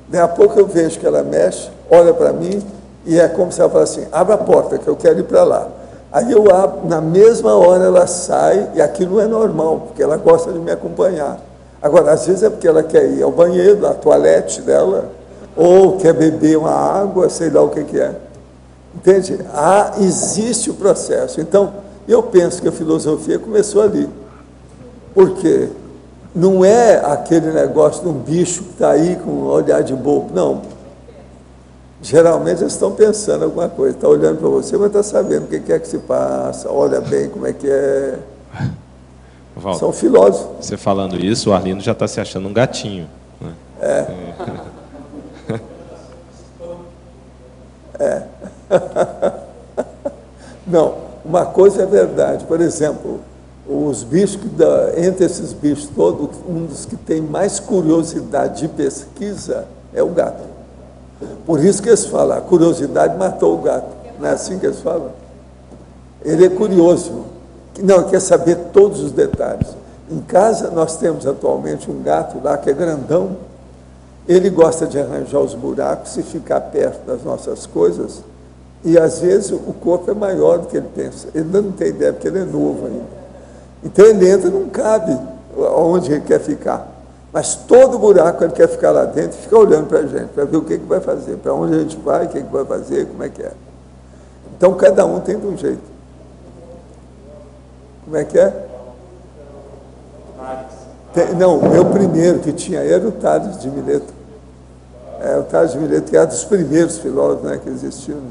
Daí a pouco eu vejo que ela mexe, olha para mim, e é como se ela falasse assim, abre a porta que eu quero ir para lá. Aí eu abro, na mesma hora ela sai, e aquilo não é normal, porque ela gosta de me acompanhar. Agora, às vezes é porque ela quer ir ao banheiro, à toalete dela, ou quer beber uma água, sei lá o que é. Entende? Existe o processo. Então, eu penso que a filosofia começou ali. Porque não é aquele negócio de um bicho que está aí com um olhar de bobo, não. Geralmente eles estão pensando alguma coisa, está olhando para você, mas está sabendo o que é que se passa, olha bem como é que é. Valdo, são filósofos. Você falando isso, o Arlindo já está se achando um gatinho. Né? Não, uma coisa é verdade. Por exemplo, os bichos, entre esses bichos todos, um dos que tem mais curiosidade de pesquisa é o gato. Por isso que eles falam, a curiosidade matou o gato. Não é assim que eles falam? Ele é curioso. Não, quer saber todos os detalhes. Em casa, nós temos atualmente um gato lá que é grandão. Ele gosta de arranjar os buracos e ficar perto das nossas coisas. E, às vezes, o corpo é maior do que ele pensa. Ele não tem ideia, porque ele é novo ainda. Então, ele entra e não cabe onde ele quer ficar. Mas todo buraco ele quer ficar lá dentro e fica olhando para a gente, para ver o que vai fazer, para onde a gente vai, o que vai fazer, como é que é. Então, cada um tem de um jeito. Como é que é? Não, o meu primeiro que tinha era o Tales de Mileto. O Tales de Mileto, que era dos primeiros filósofos, né, que existiam. Né?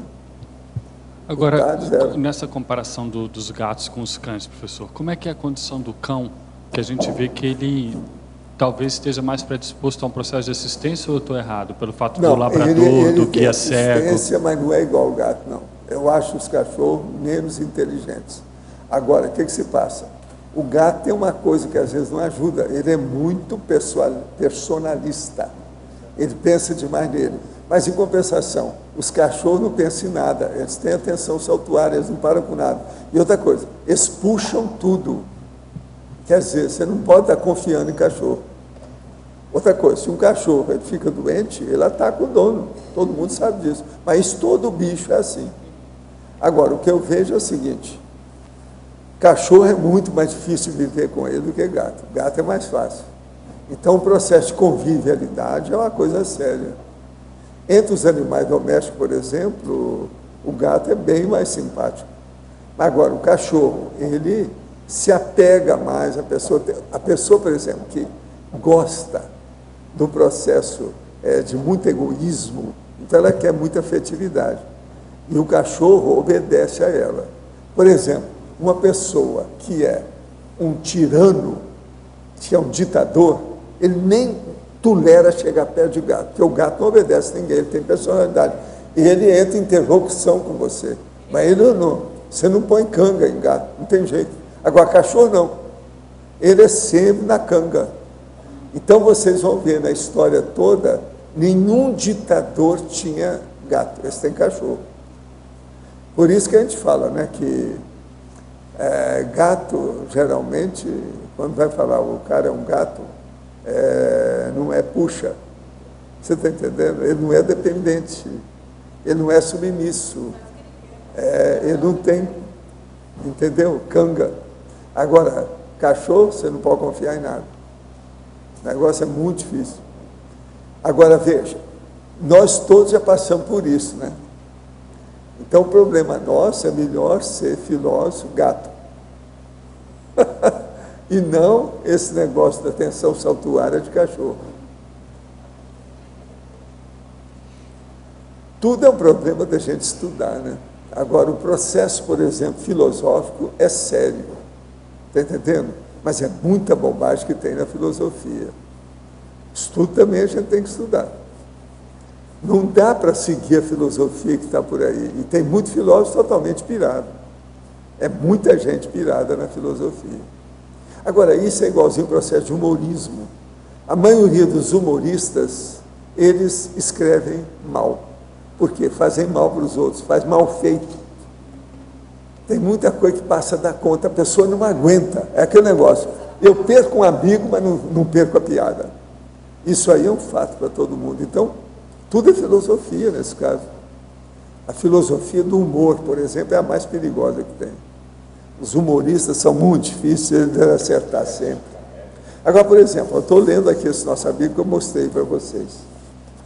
Agora, nessa comparação dos gatos com os cães, professor, como é que é a condição do cão, que a gente vê que ele talvez esteja mais predisposto a um processo de assistência, ou eu estou errado? Pelo fato do labrador, do guia cego? Mas não é igual ao gato, não. Eu acho os cachorros menos inteligentes. Agora, o que se passa? O gato tem uma coisa que às vezes não ajuda. Ele é muito personalista. Ele pensa demais nele. Mas, em compensação, os cachorros não pensam em nada. Eles têm atenção saltuária, eles não param com nada. E outra coisa, eles puxam tudo. Quer dizer, você não pode estar confiando em cachorro. Outra coisa, se um cachorro ele fica doente, ele ataca o dono. Todo mundo sabe disso. Mas todo bicho é assim. Agora, o que eu vejo é o seguinte: cachorro é muito mais difícil viver com ele do que gato. Gato é mais fácil. Então, o processo de convivialidade é uma coisa séria. Entre os animais domésticos, por exemplo, o gato é bem mais simpático. Agora, o cachorro, ele se apega mais à pessoa. A pessoa, por exemplo, que gosta do processo de muito egoísmo, então ela quer muita afetividade. E o cachorro obedece a ela. Por exemplo, uma pessoa que é um tirano, que é um ditador, ele nem tolera chegar perto de gato, porque o gato não obedece a ninguém, ele tem personalidade. E ele entra em interlocução com você. Mas ele não, você não põe canga em gato, não tem jeito. Agora, cachorro não. Ele é sempre na canga. Então, vocês vão ver na história toda, nenhum ditador tinha gato, esse tem cachorro. Por isso que a gente fala, né, que gato, geralmente, quando vai falar o cara é um gato, não é puxa. Você está entendendo? Ele não é dependente, ele não é submisso, ele não tem, entendeu? Canga. Agora, cachorro, você não pode confiar em nada. O negócio é muito difícil. Agora, veja, nós todos já passamos por isso, né? Então, o problema nosso é melhor ser filósofo gato. E não esse negócio da tensão saltuária de cachorro. Tudo é um problema da gente estudar, né? Agora, o processo, por exemplo, filosófico é sério. Está entendendo? Mas é muita bobagem que tem na filosofia. Estudo também a gente tem que estudar. Não dá para seguir a filosofia que está por aí. E tem muito filósofo totalmente pirado. É muita gente pirada na filosofia. Agora, isso é igualzinho ao processo de humorismo. A maioria dos humoristas, eles escrevem mal. Por quê? Fazem mal para os outros, faz mal feito. Tem muita coisa que passa da conta, a pessoa não aguenta. É aquele negócio, eu perco um amigo, mas não perco a piada. Isso aí é um fato para todo mundo. Então, tudo é filosofia nesse caso. A filosofia do humor, por exemplo, é a mais perigosa que tem. Os humoristas são muito difíceis de acertar sempre. Agora, por exemplo, eu estou lendo aqui esse nosso amigo que eu mostrei para vocês.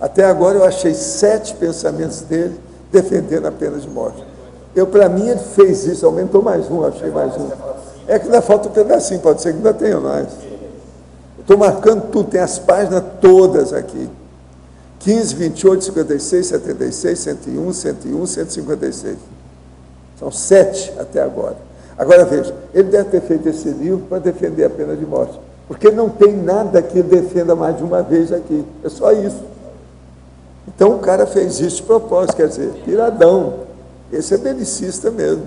Até agora eu achei 7 pensamentos dele defendendo a pena de morte. Para mim, ele fez isso, aumentou mais um, achei mais um. É que ainda falta um pedacinho, pode ser que ainda tenha mais. Estou marcando tudo, tem as páginas todas aqui. 15, 28, 56, 76, 101, 101, 156. São 7 até agora. Agora veja, ele deve ter feito esse livro para defender a pena de morte. Porque não tem nada que ele defenda mais de uma vez aqui. É só isso. Então o cara fez isso de propósito, quer dizer, piradão. Esse é belicista mesmo.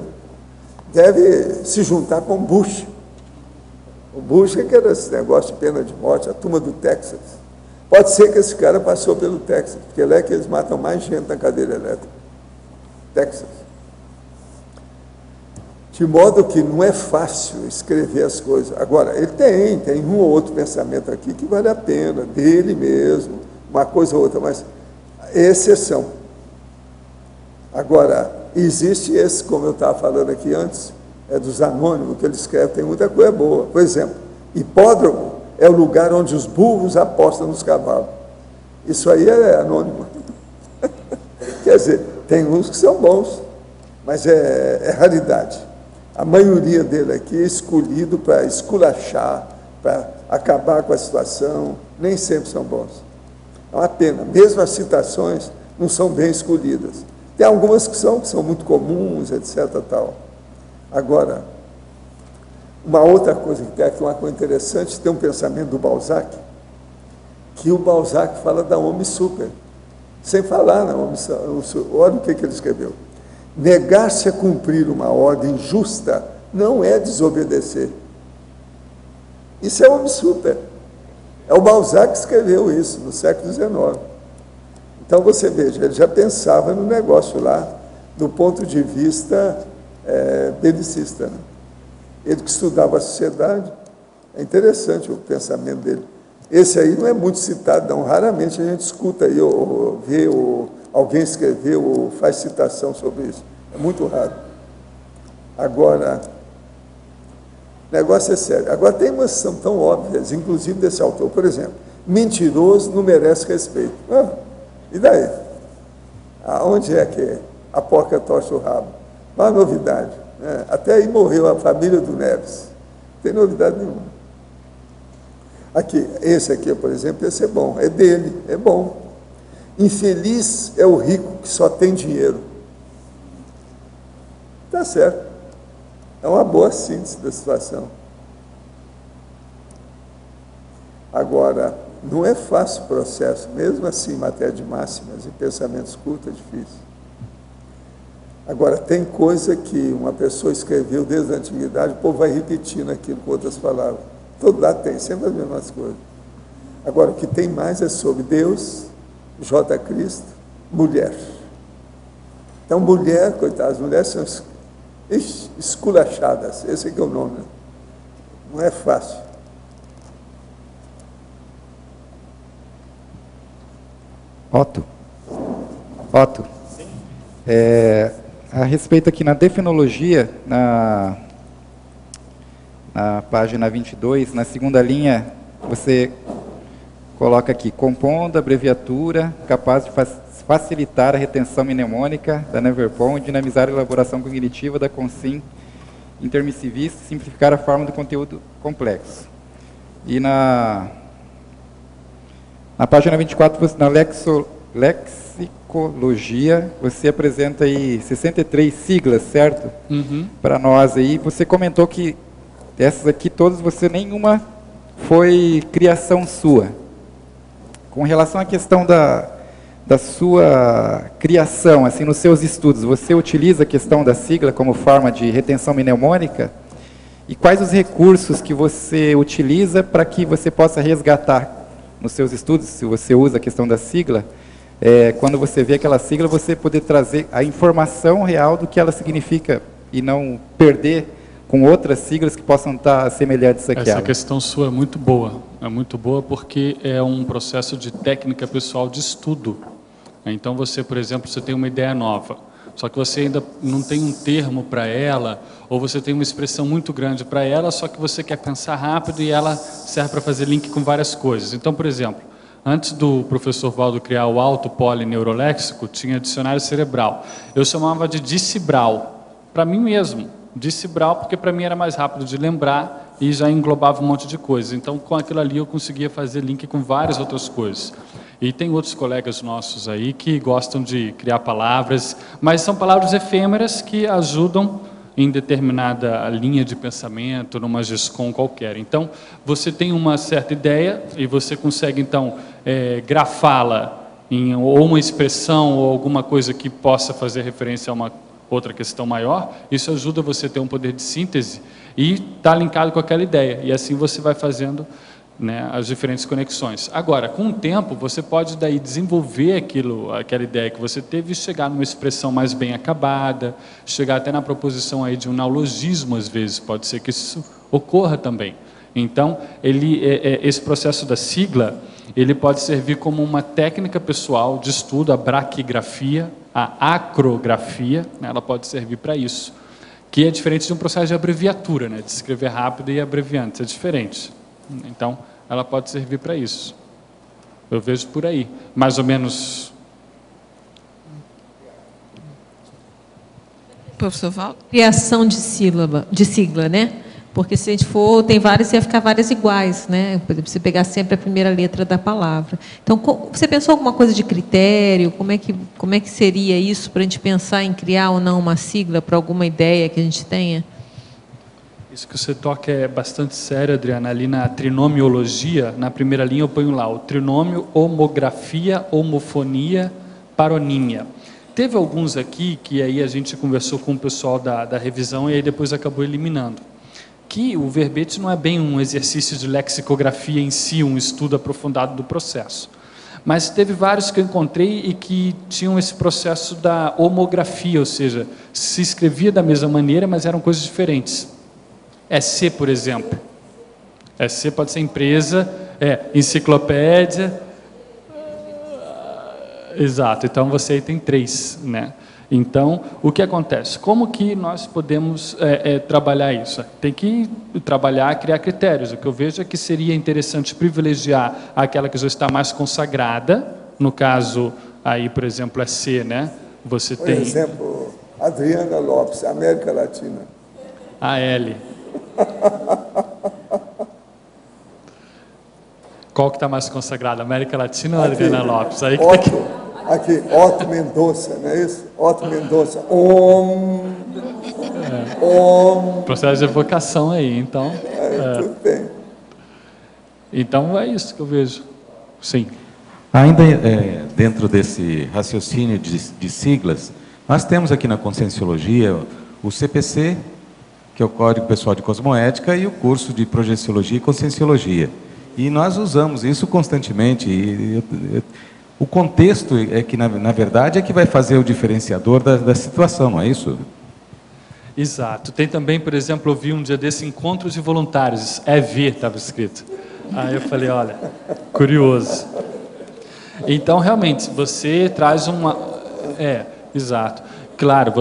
Deve se juntar com Bush. O Bush é que era esse negócio de pena de morte, a turma do Texas. Pode ser que esse cara passou pelo Texas, porque lá é que eles matam mais gente na cadeira elétrica. Texas. De modo que não é fácil escrever as coisas. Agora, ele tem um ou outro pensamento aqui que vale a pena, dele mesmo, uma coisa ou outra, mas é exceção. Agora, existe esse, como eu estava falando aqui antes, dos anônimos, que ele escreve, tem muita coisa boa. Por exemplo, hipódromo é o lugar onde os burros apostam nos cavalos. Isso aí é anônimo. Quer dizer, tem uns que são bons, mas é raridade. A maioria dele aqui é escolhido para esculachar, para acabar com a situação, nem sempre são bons. É uma pena. Mesmo as citações não são bem escolhidas. Tem algumas que são muito comuns, etc. Tal. Agora, uma outra coisa que tem aqui, uma coisa interessante, tem um pensamento do Balzac, que o Balzac fala da homem super, sem falar na homem super. Olha o que ele escreveu. Negar-se a cumprir uma ordem justa não é desobedecer. Isso é homem super. É o Balzac que escreveu isso, no século XIX. Então, você veja, ele já pensava no negócio lá, do ponto de vista belicista. Né? Ele que estudava a sociedade, é interessante o pensamento dele. Esse aí não é muito citado, não. Raramente a gente escuta aí, ou vê, ou alguém escreveu, ou faz citação sobre isso. É muito raro. Agora, o negócio é sério. Agora, tem umas que são tão óbvias, inclusive desse autor. Por exemplo, mentiroso não merece respeito. E daí? Aonde é que a porca torce o rabo? Não há novidade. Né? Até aí morreu a família do Neves. Não tem novidade nenhuma. Aqui, esse aqui, por exemplo, esse é bom. É dele, é bom. Infeliz é o rico que só tem dinheiro. Está certo. É uma boa síntese da situação. Agora, não é fácil o processo, mesmo assim, em matéria de máximas e pensamentos curtos, é difícil. Agora, tem coisa que uma pessoa escreveu desde a antiguidade, o povo vai repetindo aquilo com outras palavras. Todo lado tem, sempre as mesmas coisas. Agora, o que tem mais é sobre Deus, J. Cristo, mulher. Então, mulher, coitadas, as mulheres são esculachadas, esse aqui é o nome. Não é fácil. Otto, a respeito aqui na defenologia, na página 22, na segunda linha, você coloca aqui, compondo abreviatura, capaz de facilitar a retenção mnemônica da Neverpom e dinamizar a elaboração cognitiva da consim intermissivista e simplificar a forma do conteúdo complexo. E na página 24, na lexicologia, você apresenta aí 63 siglas, certo? Para nós aí. Você comentou que essas aqui todas, nenhuma foi criação sua. Com relação à questão da sua criação, assim, nos seus estudos, você utiliza a questão da sigla como forma de retenção mnemônica? E quais os recursos que você utiliza para que você possa resgatar nos seus estudos, se você usa a questão da sigla, quando você vê aquela sigla, você poder trazer a informação real do que ela significa e não perder com outras siglas que possam estar semelhantes àquela. Essa questão sua é muito boa porque é um processo de técnica pessoal de estudo. Então você, por exemplo, você tem uma ideia nova, só que você ainda não tem um termo para ela, ou você tem uma expressão muito grande para ela, só que você quer pensar rápido e ela serve para fazer link com várias coisas. Então, por exemplo, antes do professor Valdo criar o auto-polineuroléxico, tinha dicionário cerebral. Eu chamava de Dicibral, para mim mesmo. Dicibral, porque para mim era mais rápido de lembrar e já englobava um monte de coisas. Então, com aquilo ali, eu conseguia fazer link com várias outras coisas. E tem outros colegas nossos aí que gostam de criar palavras, mas são palavras efêmeras que ajudam em determinada linha de pensamento, numa GESCOM qualquer. Então, você tem uma certa ideia e você consegue, então, grafá-la em ou uma expressão ou alguma coisa que possa fazer referência a uma outra questão maior. Isso ajuda você a ter um poder de síntese e está linkado com aquela ideia. E assim você vai fazendo, né, as diferentes conexões. Agora, com o tempo, você pode daí desenvolver aquela ideia que você teve e chegar numa expressão mais bem acabada, chegar até na proposição aí de um neologismo, às vezes, pode ser que isso ocorra também. Então, esse processo da sigla, ele pode servir como uma técnica pessoal de estudo, a braquigrafia, a acrografia, né, ela pode servir para isso, que é diferente de um processo de abreviatura, né, de escrever rápido e abreviando, isso é diferente. Então, ela pode servir para isso. Eu vejo por aí, mais ou menos. Professor Valdo? Criação de sigla, né? Porque se a gente for, tem várias, ia ficar várias iguais, né? Por exemplo, você pegar sempre a primeira letra da palavra. Então, você pensou alguma coisa de critério? Como é que seria isso para a gente pensar em criar ou não uma sigla para alguma ideia que a gente tenha? Isso que você toca é bastante sério, Adriana. Ali na trinomiologia, na primeira linha eu ponho lá o trinômio, homografia, homofonia, paronímia. Teve alguns aqui que aí a gente conversou com o pessoal da revisão e aí depois acabou eliminando. Que o verbete não é bem um exercício de lexicografia em si, um estudo aprofundado do processo. Mas teve vários que eu encontrei e que tinham esse processo da homografia, ou seja, se escrevia da mesma maneira, mas eram coisas diferentes. EC, por exemplo. EC pode ser empresa, enciclopédia. Exato, então você aí tem 3, né? Então, o que acontece? Como que nós podemos trabalhar isso? Tem que trabalhar, criar critérios. O que eu vejo é que seria interessante privilegiar aquela que já está mais consagrada, no caso, aí, por exemplo, é C, né? Você tem... Por exemplo, Adriana Lopes, América Latina. A L. Qual que está mais consagrada? América Latina ou Adriana Lopes? Aí que Otto, aqui, Otto Mendonça, não é isso? Otto Mendonça. Processo de evocação aí, então. Tudo bem. Então é isso que eu vejo. Sim. Ainda dentro desse raciocínio de siglas, nós temos aqui na Conscienciologia o CPC, que é o Código Pessoal de Cosmoética, e o curso de Projeciologia e Conscienciologia. E nós usamos isso constantemente. O contexto é que, na verdade, é que vai fazer o diferenciador da situação, não é isso? Exato. Tem também, por exemplo, eu vi um dia desse encontros de voluntários, EV estava escrito. Aí eu falei, olha, curioso. Então, realmente, você traz uma... exato. Claro,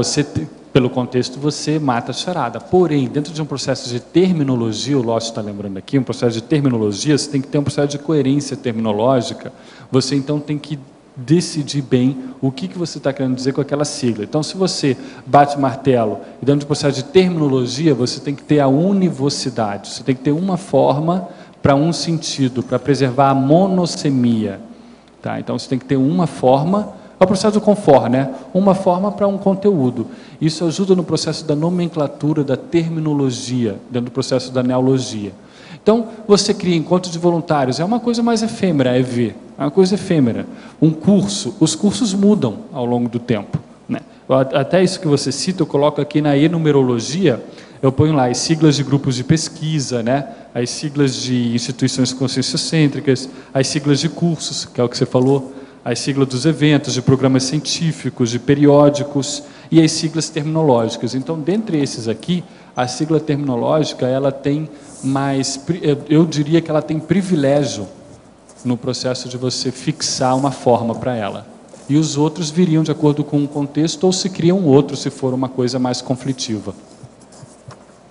pelo contexto, você mata a charada. Porém, dentro de um processo de terminologia, o Lócio está lembrando aqui, um processo de terminologia, você tem que ter um processo de coerência terminológica. Você, então, tem que decidir bem o que você está querendo dizer com aquela sigla. Então, se você bate martelo e dentro do processo de terminologia, você tem que ter a univocidade, você tem que ter uma forma para um sentido, para preservar a monossemia. Tá? Então, você tem que ter uma forma, é o processo do confort, né? Uma forma para um conteúdo. Isso ajuda no processo da nomenclatura, da terminologia, dentro do processo da neologia. Então, você cria encontros de voluntários, é uma coisa mais efêmera, EV, é uma coisa efêmera. Um curso, os cursos mudam ao longo do tempo, né? Até isso que você cita, eu coloco aqui na enumerologia, eu ponho lá as siglas de grupos de pesquisa, né? As siglas de instituições conscienciocêntricas, as siglas de cursos, que é o que você falou, as siglas dos eventos, de programas científicos, de periódicos, e as siglas terminológicas. Então, dentre esses aqui, a sigla terminológica, ela tem mais, eu diria que ela tem privilégio no processo de você fixar uma forma para ela. E os outros viriam de acordo com o contexto, ou se cria um outro, se for uma coisa mais conflitiva.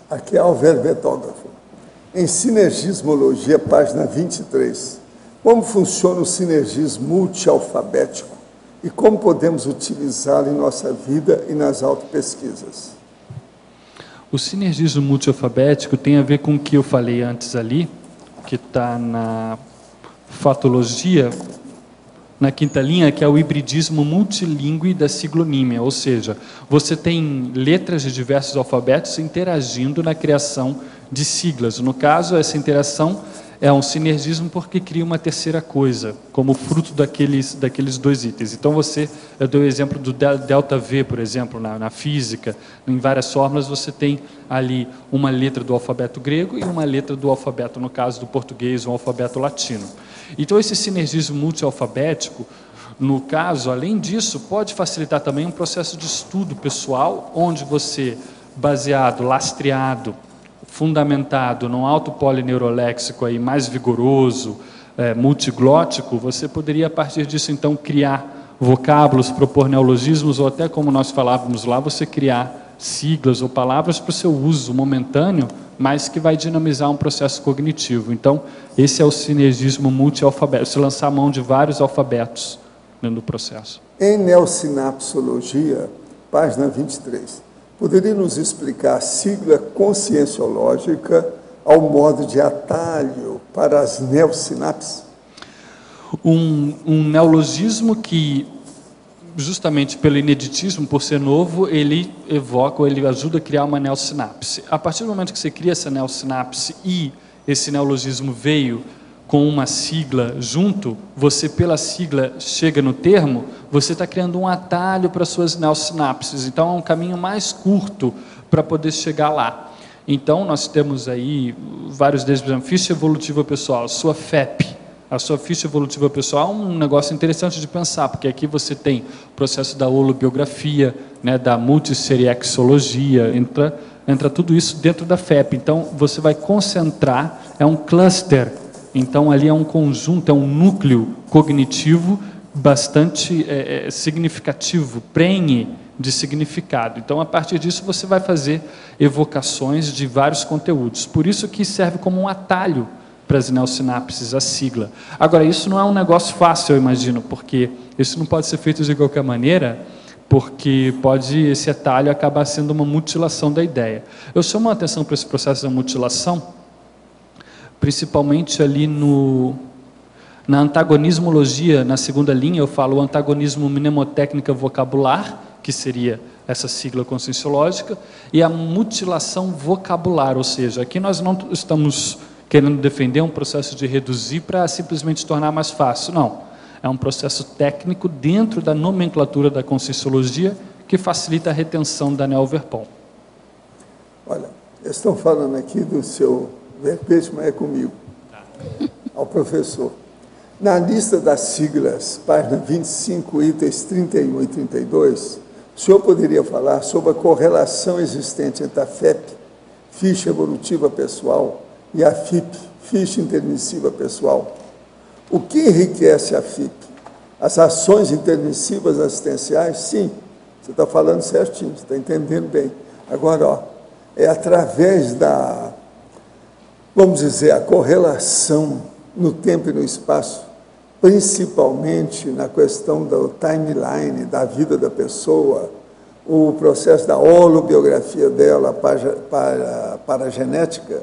Aqui é Alver Betógrafo. Em Sinergismologia, página 23. Como funciona o sinergismo multialfabético e como podemos utilizá-lo em nossa vida e nas autopesquisas? O sinergismo multialfabético tem a ver com o que eu falei antes ali, que está na fatologia, na quinta linha, que é o hibridismo multilingüe da siglonímia, ou seja, você tem letras de diversos alfabetos interagindo na criação de siglas. No caso, essa interação é um sinergismo porque cria uma terceira coisa, como fruto daqueles dois itens. Então, eu dei o exemplo do delta V, por exemplo, na física. Em várias fórmulas, você tem ali uma letra do alfabeto grego e uma letra do alfabeto, no caso do português, um alfabeto latino. Então, esse sinergismo multialfabético, no caso, além disso, pode facilitar também um processo de estudo pessoal, onde você, baseado, lastreado, fundamentado num autopolineuroléxico aí mais vigoroso, multiglótico, você poderia, a partir disso, então, criar vocábulos, propor neologismos, ou até, como nós falávamos lá, você criar siglas ou palavras para o seu uso momentâneo, mas que vai dinamizar um processo cognitivo. Então, esse é o sinergismo multialfabeto, se lançar a mão de vários alfabetos dentro do processo. Em Neosinapsologia, página 23, poderia nos explicar a sigla conscienciológica ao modo de atalho para as neosinapses? Um neologismo que, justamente pelo ineditismo, por ser novo, ele evoca, ou ele ajuda a criar uma neosinapse. A partir do momento que você cria essa neosinapse e esse neologismo veio com uma sigla junto, você pela sigla chega no termo, você está criando um atalho para suas neosinapses. Então é um caminho mais curto para poder chegar lá. Então nós temos aí vários deles, por exemplo, ficha evolutiva pessoal, sua FEP. A sua ficha evolutiva pessoal é um negócio interessante de pensar, porque aqui você tem o processo da holobiografia, né, da multisseriexologia, entra tudo isso dentro da FEP. Então você vai concentrar, é um cluster. Então, ali é um conjunto, é um núcleo cognitivo bastante significativo, prenhe de significado. Então, a partir disso, você vai fazer evocações de vários conteúdos. Por isso que serve como um atalho para as neosinapses, a sigla. Agora, isso não é um negócio fácil, eu imagino, porque isso não pode ser feito de qualquer maneira, porque esse atalho acabar sendo uma mutilação da ideia. Eu chamo a atenção para esse processo da mutilação, principalmente ali na antagonismologia, na segunda linha, eu falo o antagonismo mnemotécnica vocabular, que seria essa sigla conscienciológica, e a mutilação vocabular, ou seja, aqui nós não estamos querendo defender um processo de reduzir para simplesmente tornar mais fácil, não. É um processo técnico dentro da nomenclatura da conscienciologia que facilita a retenção da Neo-Verpon. Olha, eles estão falando aqui do seu verbete, mas é comigo. ao professor. Na lista das siglas, página 25, itens 31 e 32, o senhor poderia falar sobre a correlação existente entre a FEP, ficha evolutiva pessoal, e a FIP, ficha intermissiva pessoal? O que enriquece a FIP? As ações intermissivas assistenciais? Sim, você está falando certinho, você está entendendo bem. Agora, ó, é através da, vamos dizer, a correlação no tempo e no espaço, principalmente na questão do timeline, da vida da pessoa, o processo da holobiografia dela para a genética,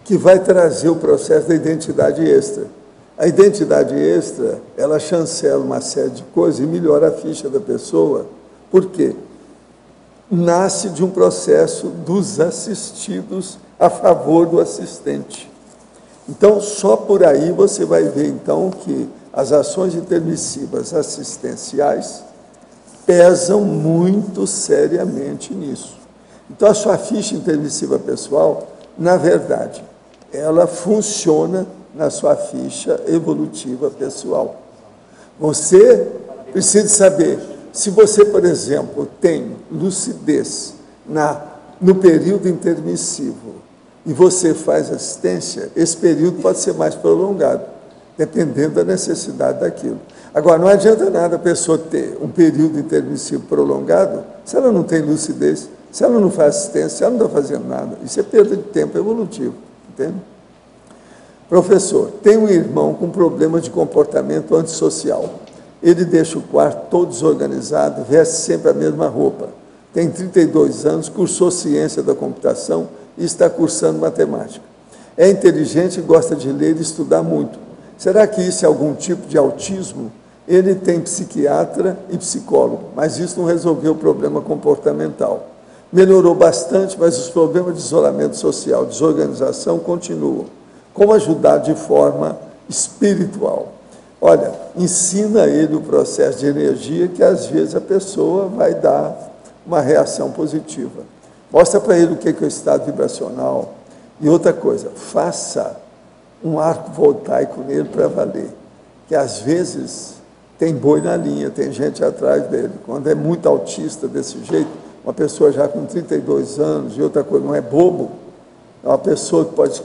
que vai trazer o processo da identidade extra. A identidade extra, ela chancela uma série de coisas e melhora a ficha da pessoa. Por quê? Nasce de um processo dos assistidos a favor do assistente. Então, só por aí você vai ver, então, que as ações intermissivas assistenciais pesam muito seriamente nisso. Então, a sua ficha intermissiva pessoal, na verdade, ela funciona na sua ficha evolutiva pessoal. Você precisa saber, se você, por exemplo, tem lucidez no período intermissivo e você faz assistência, esse período pode ser mais prolongado, dependendo da necessidade daquilo. Agora, não adianta nada a pessoa ter um período intermissivo prolongado se ela não tem lucidez, se ela não faz assistência, se ela não está fazendo nada. Isso é perda de tempo evolutivo, entende? Professor, tem um irmão com problema de comportamento antissocial. Ele deixa o quarto todo desorganizado, veste sempre a mesma roupa. Tem 32 anos, cursou ciência da computação e está cursando matemática. É inteligente e gosta de ler e estudar muito. Será que isso é algum tipo de autismo? Ele tem psiquiatra e psicólogo, mas isso não resolveu o problema comportamental. Melhorou bastante, mas os problemas de isolamento social, desorganização continuam. Como ajudar de forma espiritual? Olha, ensina ele o processo de energia que às vezes a pessoa vai dar uma reação positiva. Mostra para ele o que é o estado vibracional. E outra coisa, faça um arco voltaico nele para valer, que às vezes tem boi na linha, tem gente atrás dele. Quando é muito autista desse jeito, uma pessoa já com 32 anos, e outra coisa, não é bobo, é uma pessoa que pode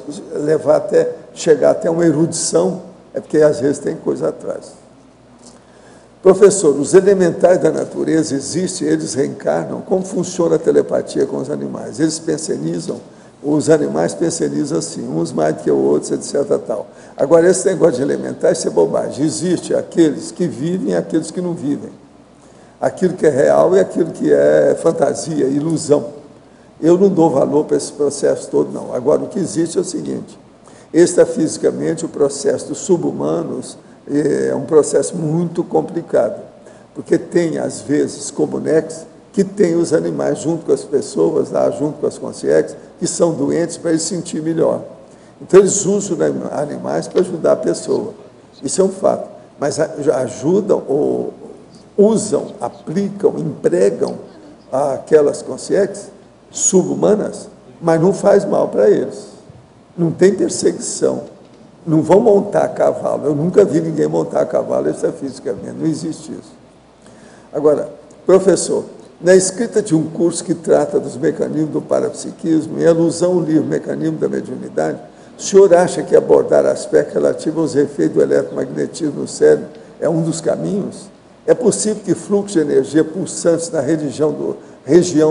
chegar até uma erudição, é porque às vezes tem coisa atrás. Professor, os elementais da natureza existem, eles reencarnam. Como funciona a telepatia com os animais? Eles pensionizam, os animais pensionizam assim, uns mais do que outros, etc. Tal. Agora, esse negócio de elementais, isso é bobagem. Existe aqueles que vivem e aqueles que não vivem. Aquilo que é real e aquilo que é fantasia, ilusão. Eu não dou valor para esse processo todo, não. Agora, o que existe é o seguinte, extrafisicamente, o processo dos subhumanos é um processo muito complicado, porque tem, às vezes, comunex, que tem os animais junto com as pessoas, lá, junto com as consciências, que são doentes para eles sentir melhor. Então, eles usam animais para ajudar a pessoa. Isso é um fato. Mas ajudam, ou usam, aplicam, empregam aquelas consciências subhumanas, mas não faz mal para eles. Não tem perseguição. Não vão montar cavalo. Eu nunca vi ninguém montar cavalo extrafisicamente. Não existe isso. Agora, professor, na escrita de um curso que trata dos mecanismos do parapsiquismo, em alusão ao livro Mecanismo da Mediunidade, o senhor acha que abordar aspectos relativos aos efeitos do eletromagnetismo no cérebro é um dos caminhos? É possível que fluxo de energia pulsantes na região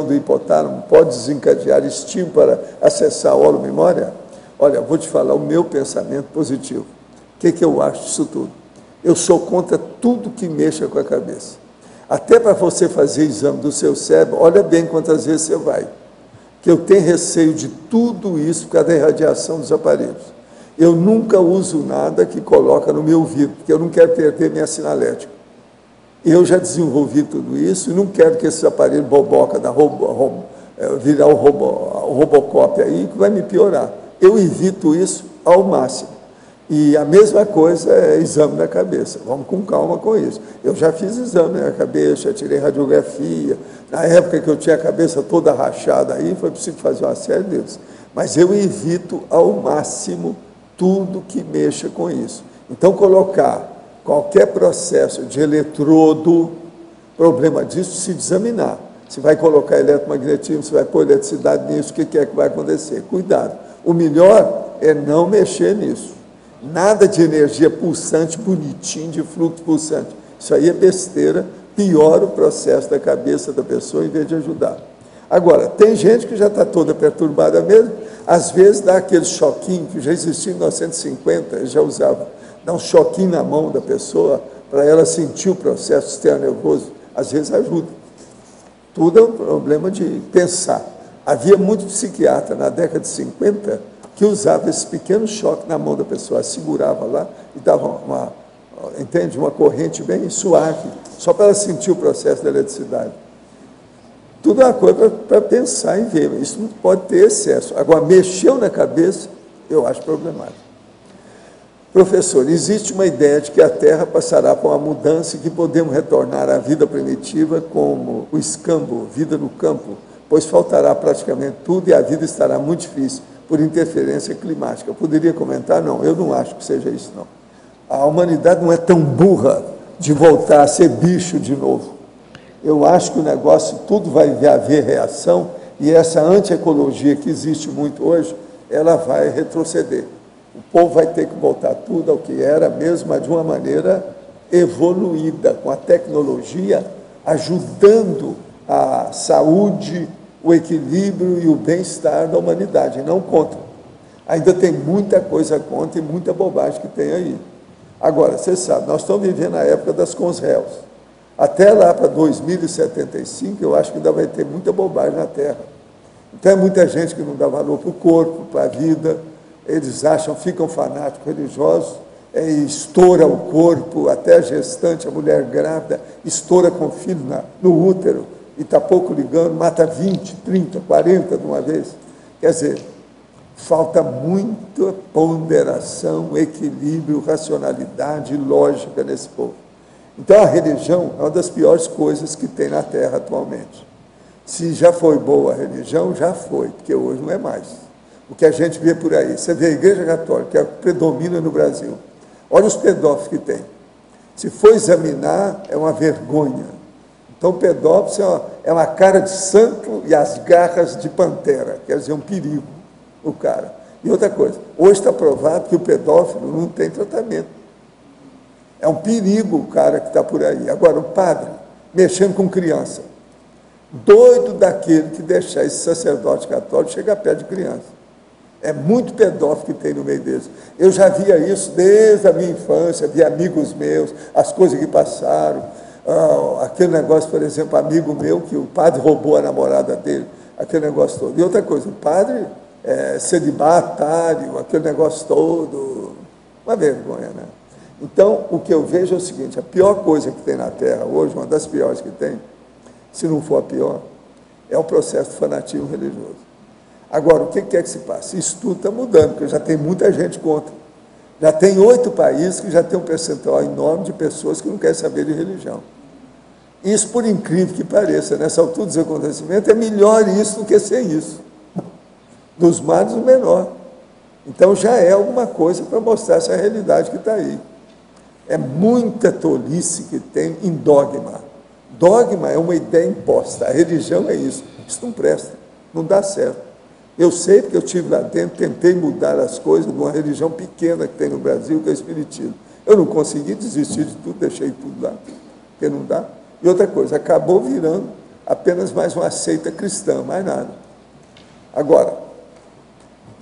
do hipotálamo pode desencadear estímulo para acessar a holomemória? Olha, vou te falar o meu pensamento positivo. O que eu acho disso tudo? Eu sou contra tudo que mexa com a cabeça. Até para você fazer exame do seu cérebro, olha bem quantas vezes você vai. Que eu tenho receio de tudo isso por causa da irradiação dos aparelhos. Eu nunca uso nada que coloca no meu ouvido, porque eu não quero perder minha sinalética. Eu já desenvolvi tudo isso e não quero que esse aparelho boboca virar o Robocop aí, que vai me piorar. Eu evito isso ao máximo. E a mesma coisa é exame da cabeça. Vamos com calma com isso. Eu já fiz exame na cabeça, já tirei radiografia. Na época que eu tinha a cabeça toda rachada aí, foi preciso fazer uma série deles. Mas eu evito ao máximo tudo que mexa com isso. Então, colocar qualquer processo de eletrodo, problema disso, se examinar. Se vai colocar eletromagnetismo, se vai pôr eletricidade nisso, o que é que vai acontecer? Cuidado. O melhor é não mexer nisso. Nada de energia pulsante, bonitinho, de fluxo pulsante. Isso aí é besteira, piora o processo da cabeça da pessoa em vez de ajudar. Agora, tem gente que já está toda perturbada mesmo, às vezes dá aquele choquinho, que já existia em 1950, já usava, dá um choquinho na mão da pessoa, para ela sentir o processo do sistema nervoso, às vezes ajuda. Tudo é um problema de pensar. Havia muito psiquiatra na década de 50 que usava esse pequeno choque na mão da pessoa, segurava lá e dava uma corrente bem suave, só para ela sentir o processo da eletricidade. Tudo é uma coisa para pensar e ver, isso não pode ter excesso. Agora, mexeu na cabeça, eu acho problemático. Professor, existe uma ideia de que a Terra passará por uma mudança e que podemos retornar à vida primitiva como o escambo, vida no campo, pois faltará praticamente tudo e a vida estará muito difícil por interferência climática. Eu poderia comentar? Não, eu não acho que seja isso, não. A humanidade não é tão burra de voltar a ser bicho de novo. Eu acho que o negócio, tudo vai haver reação, e essa anti-ecologia que existe muito hoje, ela vai retroceder. O povo vai ter que voltar tudo ao que era mesmo, mas de uma maneira evoluída, com a tecnologia ajudando a saúde, o equilíbrio e o bem-estar da humanidade, não contra. Ainda tem muita coisa contra e muita bobagem que tem aí. Agora, você sabe, nós estamos vivendo a época das consréus. Até lá para 2075, eu acho que ainda vai ter muita bobagem na Terra. Então, é muita gente que não dá valor para o corpo, para a vida, eles acham, ficam fanáticos religiosos, estoura o corpo, até a gestante, a mulher grávida, estoura com o filho no útero, e está pouco ligando, mata 20, 30, 40 de uma vez. Quer dizer, falta muita ponderação, equilíbrio, racionalidade e lógica nesse povo. Então, a religião é uma das piores coisas que tem na Terra atualmente. Se já foi boa a religião, já foi, porque hoje não é mais. O que a gente vê por aí, você vê a Igreja Católica, que é a que predomina no Brasil. Olha os pedófilos que tem. Se for examinar, é uma vergonha. Então, o pedófilo é uma cara de santo e as garras de pantera, quer dizer, um perigo, o cara. E outra coisa, hoje está provado que o pedófilo não tem tratamento. É um perigo o cara que está por aí. Agora, o padre, mexendo com criança, doido daquele que deixar esse sacerdote católico chegar perto de criança. É muito pedófilo que tem no meio deles. Eu já via isso desde a minha infância, vi amigos meus, as coisas que passaram. Aquele negócio, por exemplo, amigo meu, que o padre roubou a namorada dele, aquele negócio todo. E outra coisa, o padre celibatário, aquele negócio todo, uma vergonha, né? Então, o que eu vejo é o seguinte, a pior coisa que tem na Terra hoje, uma das piores que tem, se não for a pior, é o processo de fanatismo religioso. Agora, o que é que se passa? Isso tudo está mudando, porque já tem muita gente contra. Já tem 8 países que já tem um percentual enorme de pessoas que não querem saber de religião. Isso, por incrível que pareça, nessa altura dos acontecimentos, é melhor isso do que sem isso. Dos males, o menor. Então, já é alguma coisa para mostrar essa realidade que está aí. É muita tolice que tem em dogma. Dogma é uma ideia imposta. A religião é isso. Isso não presta, não dá certo. Eu sei porque eu estive lá dentro, tentei mudar as coisas de uma religião pequena que tem no Brasil, que é o Espiritismo. Eu não consegui desistir de tudo, deixei tudo lá, porque não dá. E outra coisa, acabou virando apenas mais uma seita cristã, mais nada. Agora,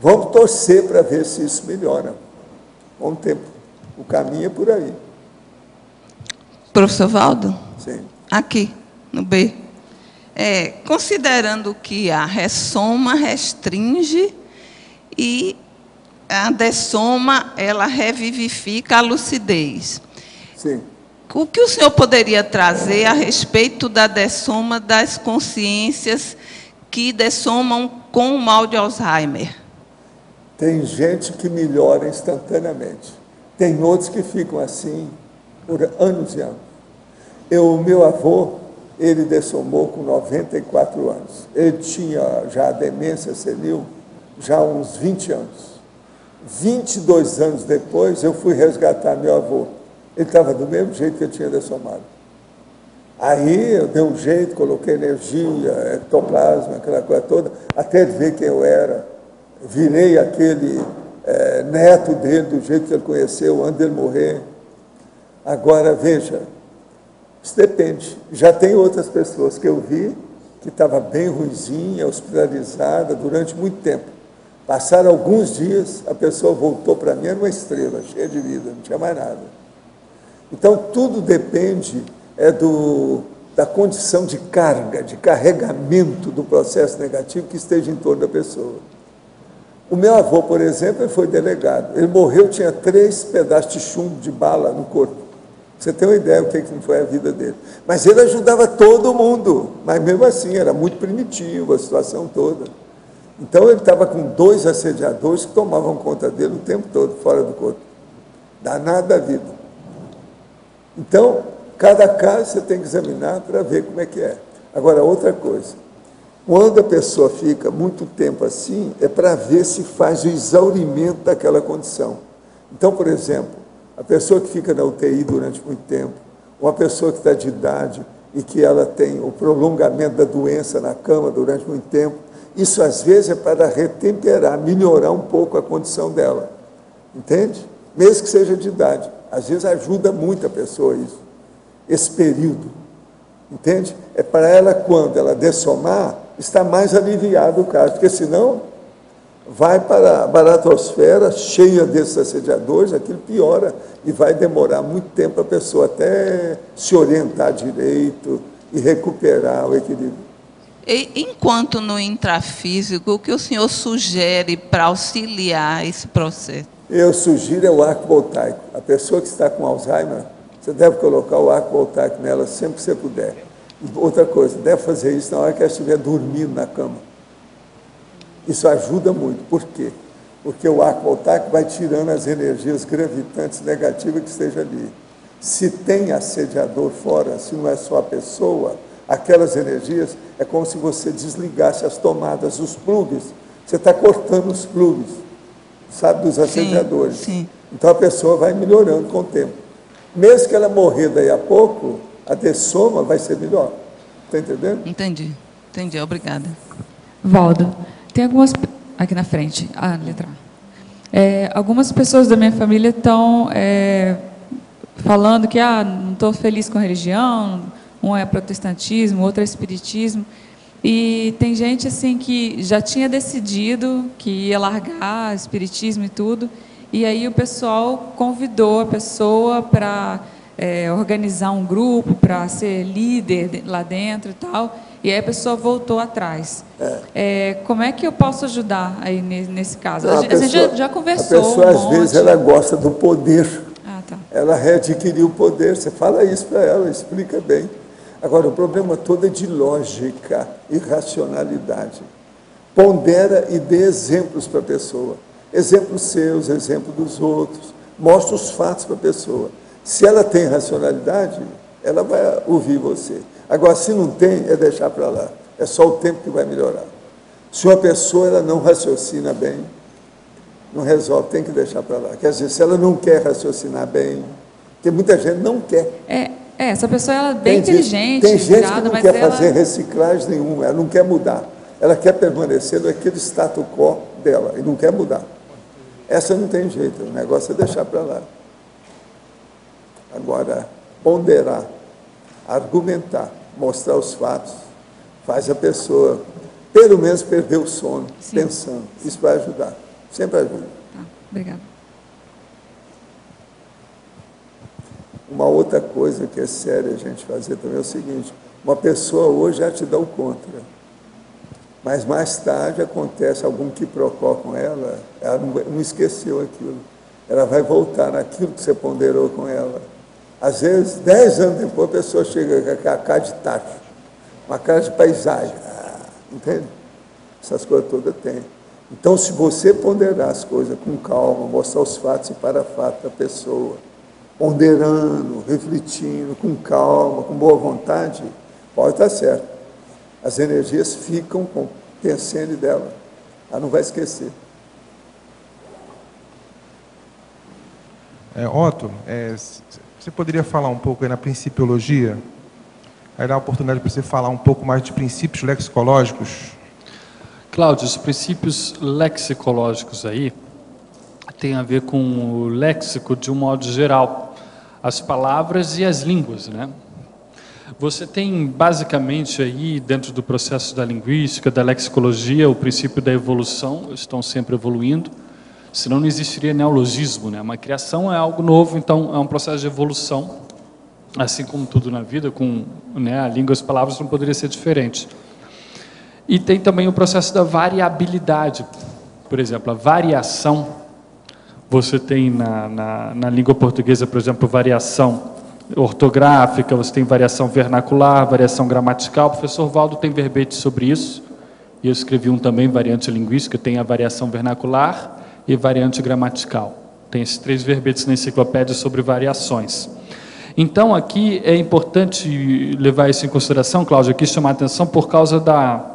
vamos torcer para ver se isso melhora com o tempo. O caminho é por aí. Professor Valdo? Sim. Aqui, no B. Considerando que a ressoma restringe e a dessoma, ela revivifica a lucidez. Sim. O que o senhor poderia trazer a respeito da dessoma das consciências que dessomam com o mal de Alzheimer? Tem gente que melhora instantaneamente. Tem outros que ficam assim por anos e anos. O meu avô, ele dessomou com 94 anos. Ele tinha já a demência senil já há uns 20 anos. 22 anos depois, eu fui resgatar meu avô. Ele estava do mesmo jeito que eu tinha dessomado. Aí eu dei um jeito, coloquei energia, ectoplasma, aquela coisa toda, até ver quem eu era. Virei aquele neto dele, do jeito que ele conheceu, antes dele morrer. Agora, veja, isso depende. Já tem outras pessoas que eu vi que estava bem ruinzinha, hospitalizada durante muito tempo. Passaram alguns dias, a pessoa voltou para mim, era uma estrela, cheia de vida, não tinha mais nada. Então, tudo depende da condição de carga, de carregamento do processo negativo que esteja em torno da pessoa. O meu avô, por exemplo, ele foi delegado. Ele morreu, tinha 3 pedaços de chumbo de bala no corpo. Você tem uma ideia do que foi a vida dele. Mas ele ajudava todo mundo, mas mesmo assim, era muito primitivo a situação toda. Então, ele estava com 2 assediadores que tomavam conta dele o tempo todo, fora do corpo. Danado da vida. Então, cada caso você tem que examinar para ver como é que é. Agora, outra coisa. Quando a pessoa fica muito tempo assim, é para ver se faz o exaurimento daquela condição. Então, por exemplo, a pessoa que fica na UTI durante muito tempo, uma pessoa que está de idade e que ela tem o prolongamento da doença na cama durante muito tempo, isso às vezes é para retemperar, melhorar um pouco a condição dela. Entende? Mesmo que seja de idade. Às vezes ajuda muito a pessoa isso, esse período. Entende? É para ela, quando ela dessomar, estar mais aliviado o caso, porque senão vai para a baratosfera cheia desses assediadores, aquilo piora e vai demorar muito tempo a pessoa até se orientar direito e recuperar o equilíbrio. E, enquanto no intrafísico, o que o senhor sugere para auxiliar esse processo? Eu sugiro o arco voltaico. A pessoa que está com Alzheimer, você deve colocar o arco voltaico nela sempre que você puder. E outra coisa, deve fazer isso na hora que ela estiver dormindo na cama. Isso ajuda muito. Por quê? Porque o arco voltaico vai tirando as energias gravitantes negativas que estejam ali. Se tem assediador fora, se não é só a pessoa, aquelas energias é como se você desligasse as tomadas, os plugs. Você está cortando os plugs, sabe, dos assediadores. Sim, sim. Então a pessoa vai melhorando com o tempo. Mesmo que ela morrer daí a pouco, a dessoma vai ser melhor. Está entendendo? Entendi. Entendi. Obrigada. Valdo, tem algumas... Aqui na frente. Letra A. Algumas pessoas da minha família estão falando que não estou feliz com a religião, um é protestantismo, outro é espiritismo. E tem gente assim que já tinha decidido que ia largar espiritismo e tudo, e aí o pessoal convidou a pessoa para organizar um grupo, para ser líder lá dentro e tal, e aí a pessoa voltou atrás. Como é que eu posso ajudar aí nesse caso? Não, a gente já conversou. A pessoa, às vezes, ela gosta do poder. Tá. Ela readquiriu o poder. Você fala isso para ela, explica bem. Agora, o problema todo é de lógica e racionalidade. Pondera e dê exemplos para a pessoa. Exemplos seus, exemplos dos outros. Mostra os fatos para a pessoa. Se ela tem racionalidade, ela vai ouvir você. Agora, se não tem, é deixar para lá. É só o tempo que vai melhorar. Se uma pessoa ela não raciocina bem, não resolve, tem que deixar para lá. Quer dizer, se ela não quer raciocinar bem, porque muita gente não quer. Essa pessoa ela é bem inteligente. Tem gente que não quer fazer reciclagem nenhuma, ela não quer mudar. Ela quer permanecer naquele status quo dela e não quer mudar. Essa não tem jeito, o negócio é deixar para lá. Agora, ponderar, argumentar, mostrar os fatos, faz a pessoa, pelo menos, perder o sono, pensando. Isso vai ajudar, sempre ajuda. Obrigada. Uma outra coisa que é séria a gente fazer também é o seguinte, uma pessoa hoje já te dá o contra, mas mais tarde acontece algum quiprocó com ela não esqueceu aquilo, ela vai voltar naquilo que você ponderou com ela. Às vezes, 10 anos depois, a pessoa chega com a cara de tacho, uma cara de paisagem, entende? Essas coisas todas tem. Então, se você ponderar as coisas com calma, mostrar os fatos e parafatos da pessoa, ponderando, refletindo, com calma, com boa vontade, pode estar certo. As energias ficam pensando dela. Ela não vai esquecer. Otto, você poderia falar um pouco aí na principiologia? Aí dá a oportunidade para você falar um pouco mais de princípios lexicológicos. Cláudio, os princípios lexicológicos aí tem a ver com o léxico de um modo geral, as palavras e as línguas, né? Você tem basicamente aí, dentro do processo da linguística, da lexicologia, o princípio da evolução, estão sempre evoluindo, senão não existiria neologismo, né? Uma criação é algo novo, então é um processo de evolução, assim como tudo na vida, com, né, a língua e as palavras não poderia ser diferente. E tem também o processo da variabilidade. Por exemplo, a variação, você tem na língua portuguesa, por exemplo, variação ortográfica, você tem variação vernacular, variação gramatical. O professor Valdo tem verbete sobre isso, e eu escrevi um também, variante linguística, tem a variação vernacular e variante gramatical. Tem esses 3 verbetes na enciclopédia sobre variações. Então, aqui é importante levar isso em consideração, Cláudio, aqui chamar a atenção por causa da...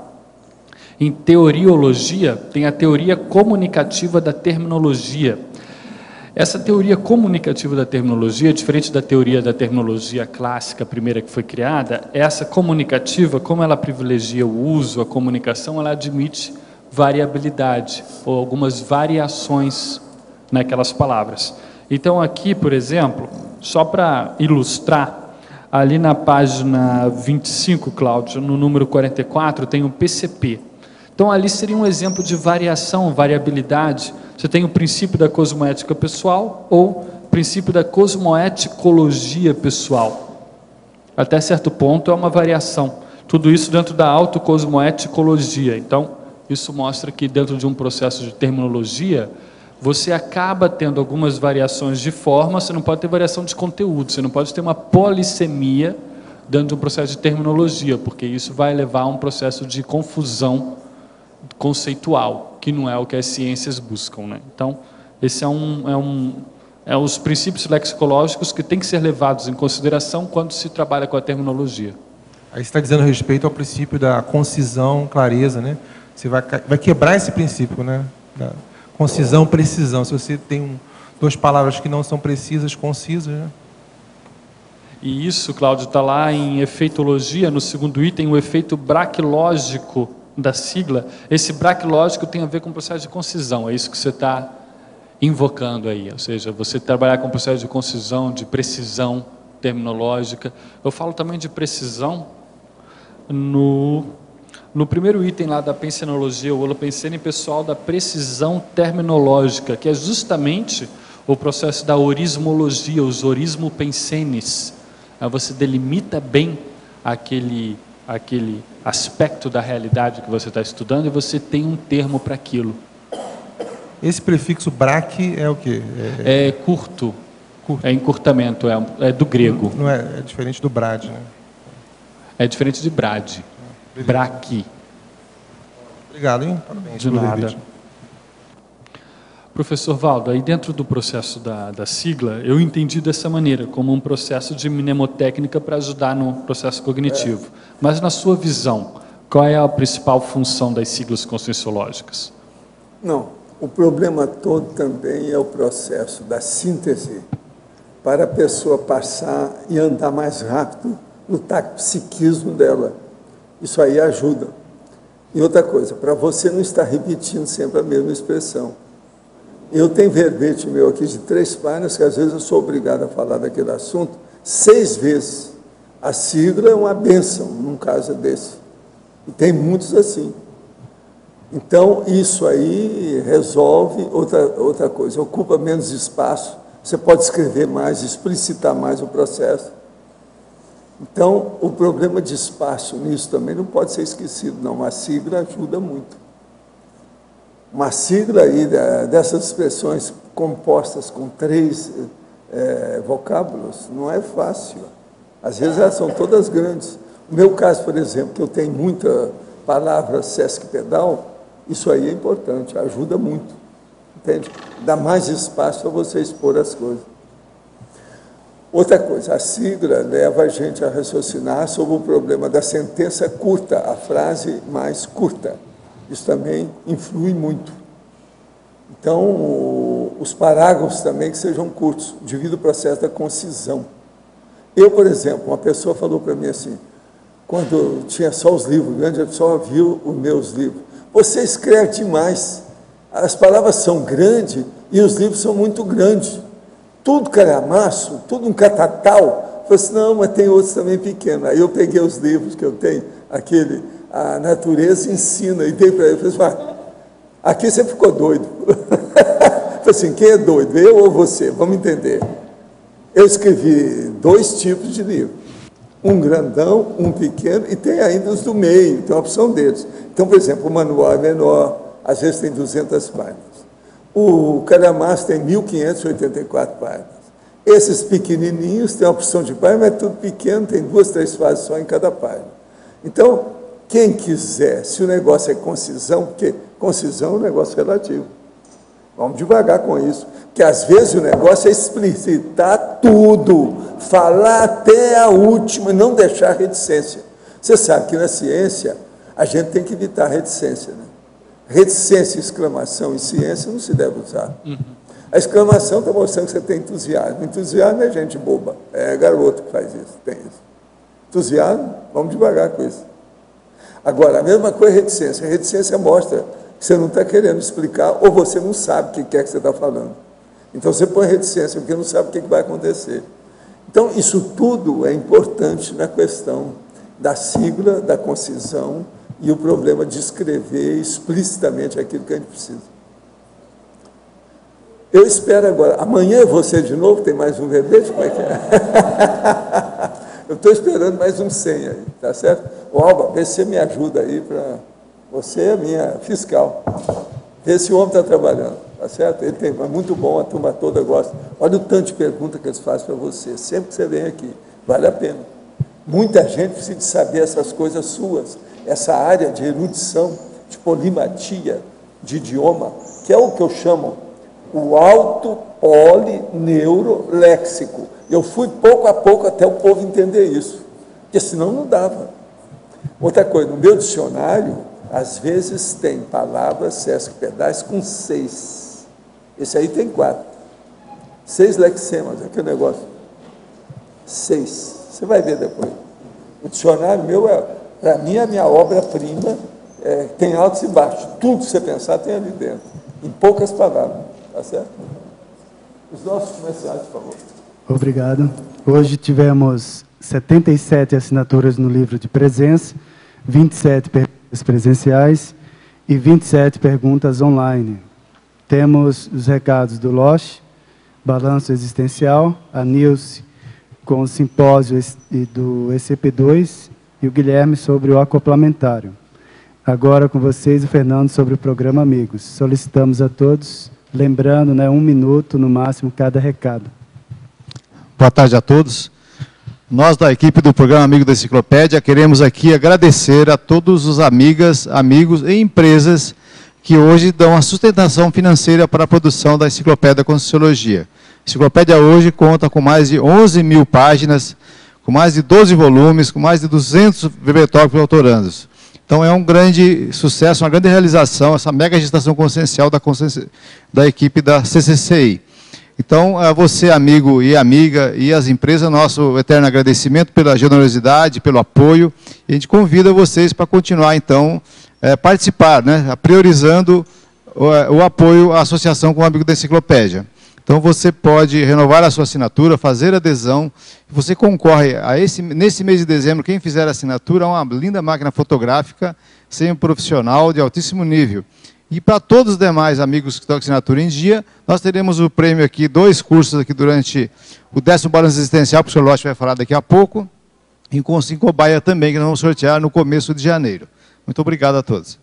Em teoriologia, tem a teoria comunicativa da terminologia. Essa teoria comunicativa da terminologia, diferente da teoria da terminologia clássica, a primeira que foi criada, essa comunicativa, como ela privilegia o uso, a comunicação, ela admite variabilidade, ou algumas variações naquelas palavras. Então, aqui, por exemplo, só para ilustrar, ali na página 25, Cláudio, no número 44, tem o PCP. Então, ali seria um exemplo de variação, variabilidade. Você tem o princípio da cosmoética pessoal ou princípio da cosmoeticologia pessoal. Até certo ponto é uma variação. Tudo isso dentro da autocosmoeticologia. Então, isso mostra que dentro de um processo de terminologia, você acaba tendo algumas variações de forma, você não pode ter variação de conteúdo, você não pode ter uma polissemia dentro de um processo de terminologia, porque isso vai levar a um processo de confusão conceitual, que não é o que as ciências buscam, né? Então, esse é os princípios lexicológicos que têm que ser levados em consideração quando se trabalha com a terminologia. Aí você está dizendo a respeito ao princípio da concisão, clareza, né? Você vai quebrar esse princípio, né? Da concisão, precisão. Se você tem 2 palavras que não são precisas, concisas, né? E isso, Cláudio, está lá em efeitologia, no segundo item, o efeito braquilógico da sigla. Esse braquilógico tem a ver com o processo de concisão, é isso que você está invocando aí, ou seja, você trabalhar com o processo de concisão, de precisão terminológica. Eu falo também de precisão no primeiro item lá da pensenologia, o holopensene pessoal da precisão terminológica, que é justamente o processo da orismologia, os orismopensenes. Você delimita bem aquele aspecto da realidade que você está estudando e você tem um termo para aquilo. Esse prefixo braque é o quê? É curto. É encurtamento, é do grego. Não é diferente do brad, né? É diferente de brad. Braque. Obrigado, hein? Parabéns. De nada. Professor Valdo, aí dentro do processo da sigla, eu entendi dessa maneira, como um processo de mnemotécnica para ajudar no processo cognitivo. Mas na sua visão, qual é a principal função das siglas conscienciológicas? Não, o problema todo também é o processo da síntese para a pessoa passar e andar mais rápido no psiquismo dela. Isso aí ajuda. E outra coisa, para você não estar repetindo sempre a mesma expressão. Eu tenho verbete meu aqui de 3 páginas, que às vezes eu sou obrigado a falar daquele assunto 6 vezes. A sigla é uma bênção, num caso desse. E tem muitos assim. Então, isso aí resolve outra coisa, ocupa menos espaço, você pode escrever mais, explicitar mais o processo. Então, o problema de espaço nisso também não pode ser esquecido, não. A sigla ajuda muito. Uma sigla aí dessas expressões compostas com 3 vocábulos não é fácil. Às vezes elas são todas grandes. No meu caso, por exemplo, que eu tenho muita palavra sesquipedal, isso aí é importante, ajuda muito. Entende? Dá mais espaço para você expor as coisas. Outra coisa, a sigla leva a gente a raciocinar sobre o problema da sentença curta, a frase mais curta. Isso também influi muito. Então, os parágrafos também que sejam curtos, devido ao processo da concisão. Eu, por exemplo, uma pessoa falou para mim assim, quando tinha só os livros grandes, eu só viu os meus livros. Você escreve demais, as palavras são grandes e os livros são muito grandes. Tudo calhamaço, tudo um catatal. Eu falei assim, não, mas tem outros também pequenos. Aí eu peguei os livros que eu tenho, aquele, A Natureza Ensina, e dei para ele. Eu falei assim, aqui você ficou doido. Eu falei assim, quem é doido, eu ou você? Vamos entender. Eu escrevi 2 tipos de livro. Um grandão, um pequeno, e tem ainda os do meio, tem a opção deles. Então, por exemplo, o manual é menor, às vezes tem 200 páginas. O calhamaço tem 1.584 páginas. Esses pequenininhos têm a opção de página, mas é tudo pequeno, tem 2, 3 fases só em cada página. Então, quem quiser, se o negócio é concisão, porque concisão é um negócio relativo. Vamos devagar com isso, porque às vezes o negócio é explicitar tudo, falar até a última e não deixar reticência. Você sabe que na ciência a gente tem que evitar reticência, né? Reticência, exclamação e ciência não se deve usar. A exclamação está mostrando que você tem entusiasmo. Entusiasmo é gente boba, é garoto que faz isso, tem isso. Entusiasmo, vamos devagar com isso. Agora, a mesma coisa é reticência. A reticência mostra que você não está querendo explicar ou você não sabe o que é que você está falando. Então, você põe reticência porque não sabe o que vai acontecer. Então, isso tudo é importante na questão da sigla, da concisão e o problema de escrever explicitamente aquilo que a gente precisa. Eu espero agora, amanhã você de novo, tem mais um verbete, como é que é? Eu estou esperando mais um 100 aí, tá certo? Ô, Alba, vê se você me ajuda aí para... Você é a minha fiscal. Vê se o homem está trabalhando, tá certo? Ele tem, é muito bom, a turma toda gosta. Olha o tanto de perguntas que eles fazem para você, sempre que você vem aqui, vale a pena. Muita gente precisa saber essas coisas suas, essa área de erudição, de polimatia, de idioma, que é o que eu chamo o alto polineuroléxico. Eu fui pouco a pouco até o povo entender isso, porque senão não dava. Outra coisa, no meu dicionário, às vezes tem palavras sesquipedais com 6. Esse aí tem 4. 6 lexemas, aquele negócio. 6. Você vai ver depois. O dicionário meu, para mim, é a minha obra-prima, tem altos e baixos. Tudo que você pensar tem ali dentro, em poucas palavras. Tá certo? Os nossos comerciais, por favor. Obrigado. Hoje tivemos 77 assinaturas no livro de presença, 27 perguntas presenciais e 27 perguntas online. Temos os recados do LOSH, Balanço Existencial, a Nilce com o simpósio e do ECP2 e o Guilherme sobre o acoplamentário. Agora com vocês o Fernando sobre o programa Amigos. Solicitamos a todos, lembrando, 1 minuto no máximo cada recado. Boa tarde a todos. Nós da equipe do programa Amigo da Enciclopédia queremos aqui agradecer a todos os amigas, amigos e empresas que hoje dão a sustentação financeira para a produção da Enciclopédia da Conscienciologia. A Enciclopédia hoje conta com mais de 11 mil páginas, com mais de 12 volumes, com mais de 200 bibliotecos autorandos. Então é um grande sucesso, uma grande realização, essa mega gestação consciencial da equipe da CCCI. Então, a você, amigo e amiga, e as empresas, nosso eterno agradecimento pela generosidade, pelo apoio, e a gente convida vocês para continuar, então, participar, priorizando o apoio à associação com o Amigo da Enciclopédia. Então, você pode renovar a sua assinatura, fazer adesão, você concorre nesse mês de dezembro, quem fizer a assinatura, a uma linda máquina fotográfica, semi-profissional, de altíssimo nível. E para todos os demais amigos que estão com assinatura em dia, nós teremos o prêmio aqui, 2 cursos aqui durante o 10º Balanço Existencial, que o Sr. Lotte vai falar daqui a pouco, e com 5 cobaia também, que nós vamos sortear no começo de janeiro. Muito obrigado a todos.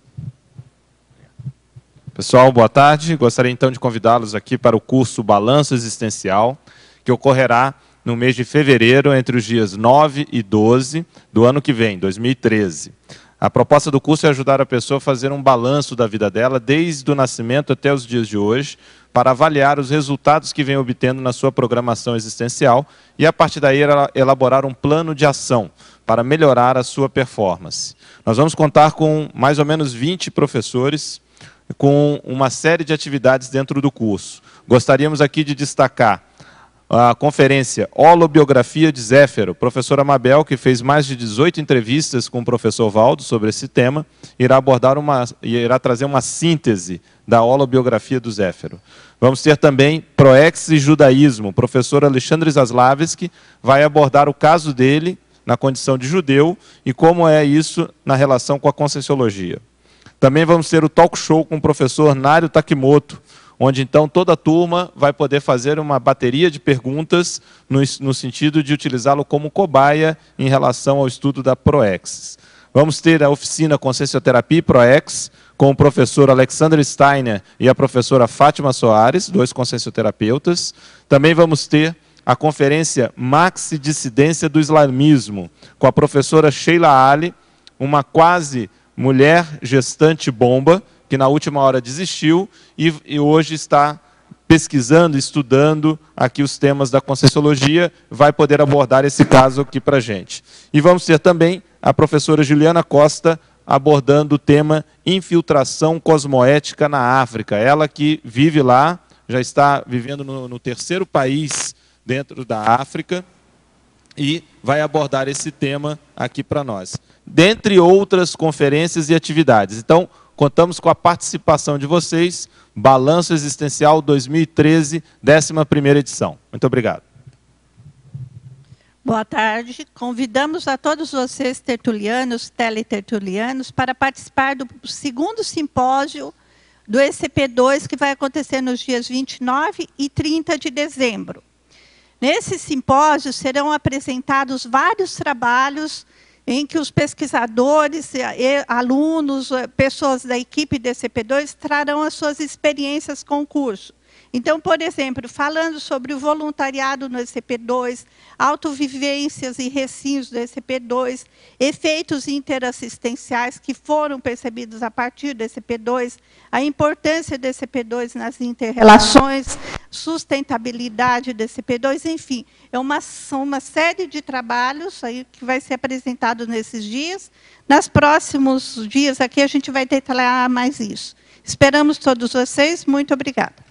Pessoal, boa tarde. Gostaria então de convidá-los aqui para o curso Balanço Existencial, que ocorrerá no mês de fevereiro, entre os dias 9 e 12 do ano que vem, 2013. A proposta do curso é ajudar a pessoa a fazer um balanço da vida dela, desde o nascimento até os dias de hoje, para avaliar os resultados que vem obtendo na sua programação existencial e, a partir daí, elaborar um plano de ação para melhorar a sua performance. Nós vamos contar com mais ou menos 20 professores, com uma série de atividades dentro do curso. Gostaríamos aqui de destacar a conferência Holobiografia de Zéfiro. Professora Mabel, que fez mais de 18 entrevistas com o professor Valdo sobre esse tema, irá trazer uma síntese da holobiografia do Zéfiro. Vamos ter também Proex e Judaísmo. O professor Alexandre Zaslavski vai abordar o caso dele na condição de judeu e como é isso na relação com a Conscienciologia. Também vamos ter o talk show com o professor Nário Takimoto, onde então toda a turma vai poder fazer uma bateria de perguntas no sentido de utilizá-lo como cobaia em relação ao estudo da Proex. Vamos ter a oficina Consciencioterapia e Proex, com o professor Alexander Steiner e a professora Fátima Soares, 2 consciencioterapeutas. Também vamos ter a conferência Maxi Dissidência do Islamismo, com a professora Sheila Ali, uma quase mulher gestante bomba, que na última hora desistiu e hoje está pesquisando, estudando aqui os temas da Conscienciologia, vai poder abordar esse caso aqui para a gente. E vamos ter também a professora Juliana Costa abordando o tema infiltração cosmoética na África. Ela que vive lá, já está vivendo no 3º país dentro da África e vai abordar esse tema aqui para nós. Dentre outras conferências e atividades. Então, contamos com a participação de vocês. Balanço Existencial 2013, 11ª edição. Muito obrigado. Boa tarde. Convidamos a todos vocês, tertulianos, teletertulianos, para participar do 2º simpósio do ECP2, que vai acontecer nos dias 29 e 30 de dezembro. Nesse simpósio serão apresentados vários trabalhos em que os pesquisadores, alunos, pessoas da equipe do ECP2 trarão as suas experiências com o curso. Então, por exemplo, falando sobre o voluntariado no ECP2, autovivências e recinhos do ECP2, efeitos interassistenciais que foram percebidos a partir do ECP2, a importância do ECP2 nas inter-relações, sustentabilidade do ECP2, enfim, são uma série de trabalhos aí que vai ser apresentado nesses dias. Nos próximos dias aqui a gente vai detalhar mais isso. Esperamos todos vocês. Muito obrigada.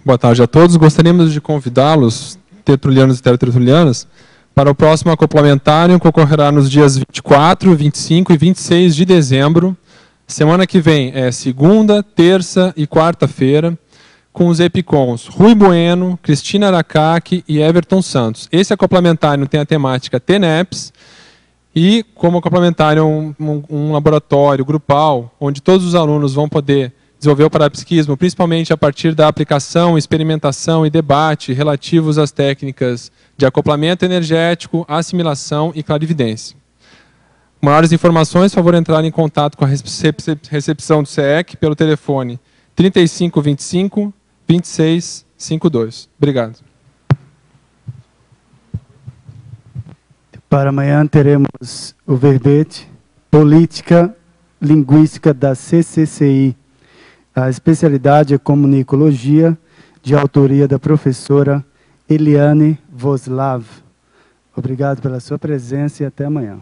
Boa tarde a todos. Gostaríamos de convidá-los, tertulianos e teletertulianas, para o próximo acoplamentário, que ocorrerá nos dias 24, 25 e 26 de dezembro. Semana que vem é segunda, terça e quarta-feira, com os EPICONs Rui Bueno, Cristina Aracaki e Everton Santos. Esse acoplamentário tem a temática TENEPS e, como acoplamentário, um laboratório grupal, onde todos os alunos vão poder desenvolver o parapsiquismo, principalmente a partir da aplicação, experimentação e debate relativos às técnicas de acoplamento energético, assimilação e clarividência. Maiores informações, por favor, entrar em contato com a recepção do CEEC pelo telefone 3525 2652. Obrigado. Para amanhã teremos o verbete Política Linguística da CCCI. A especialidade é Comunicologia, de autoria da professora Eliane Voslav. Obrigado pela sua presença e até amanhã.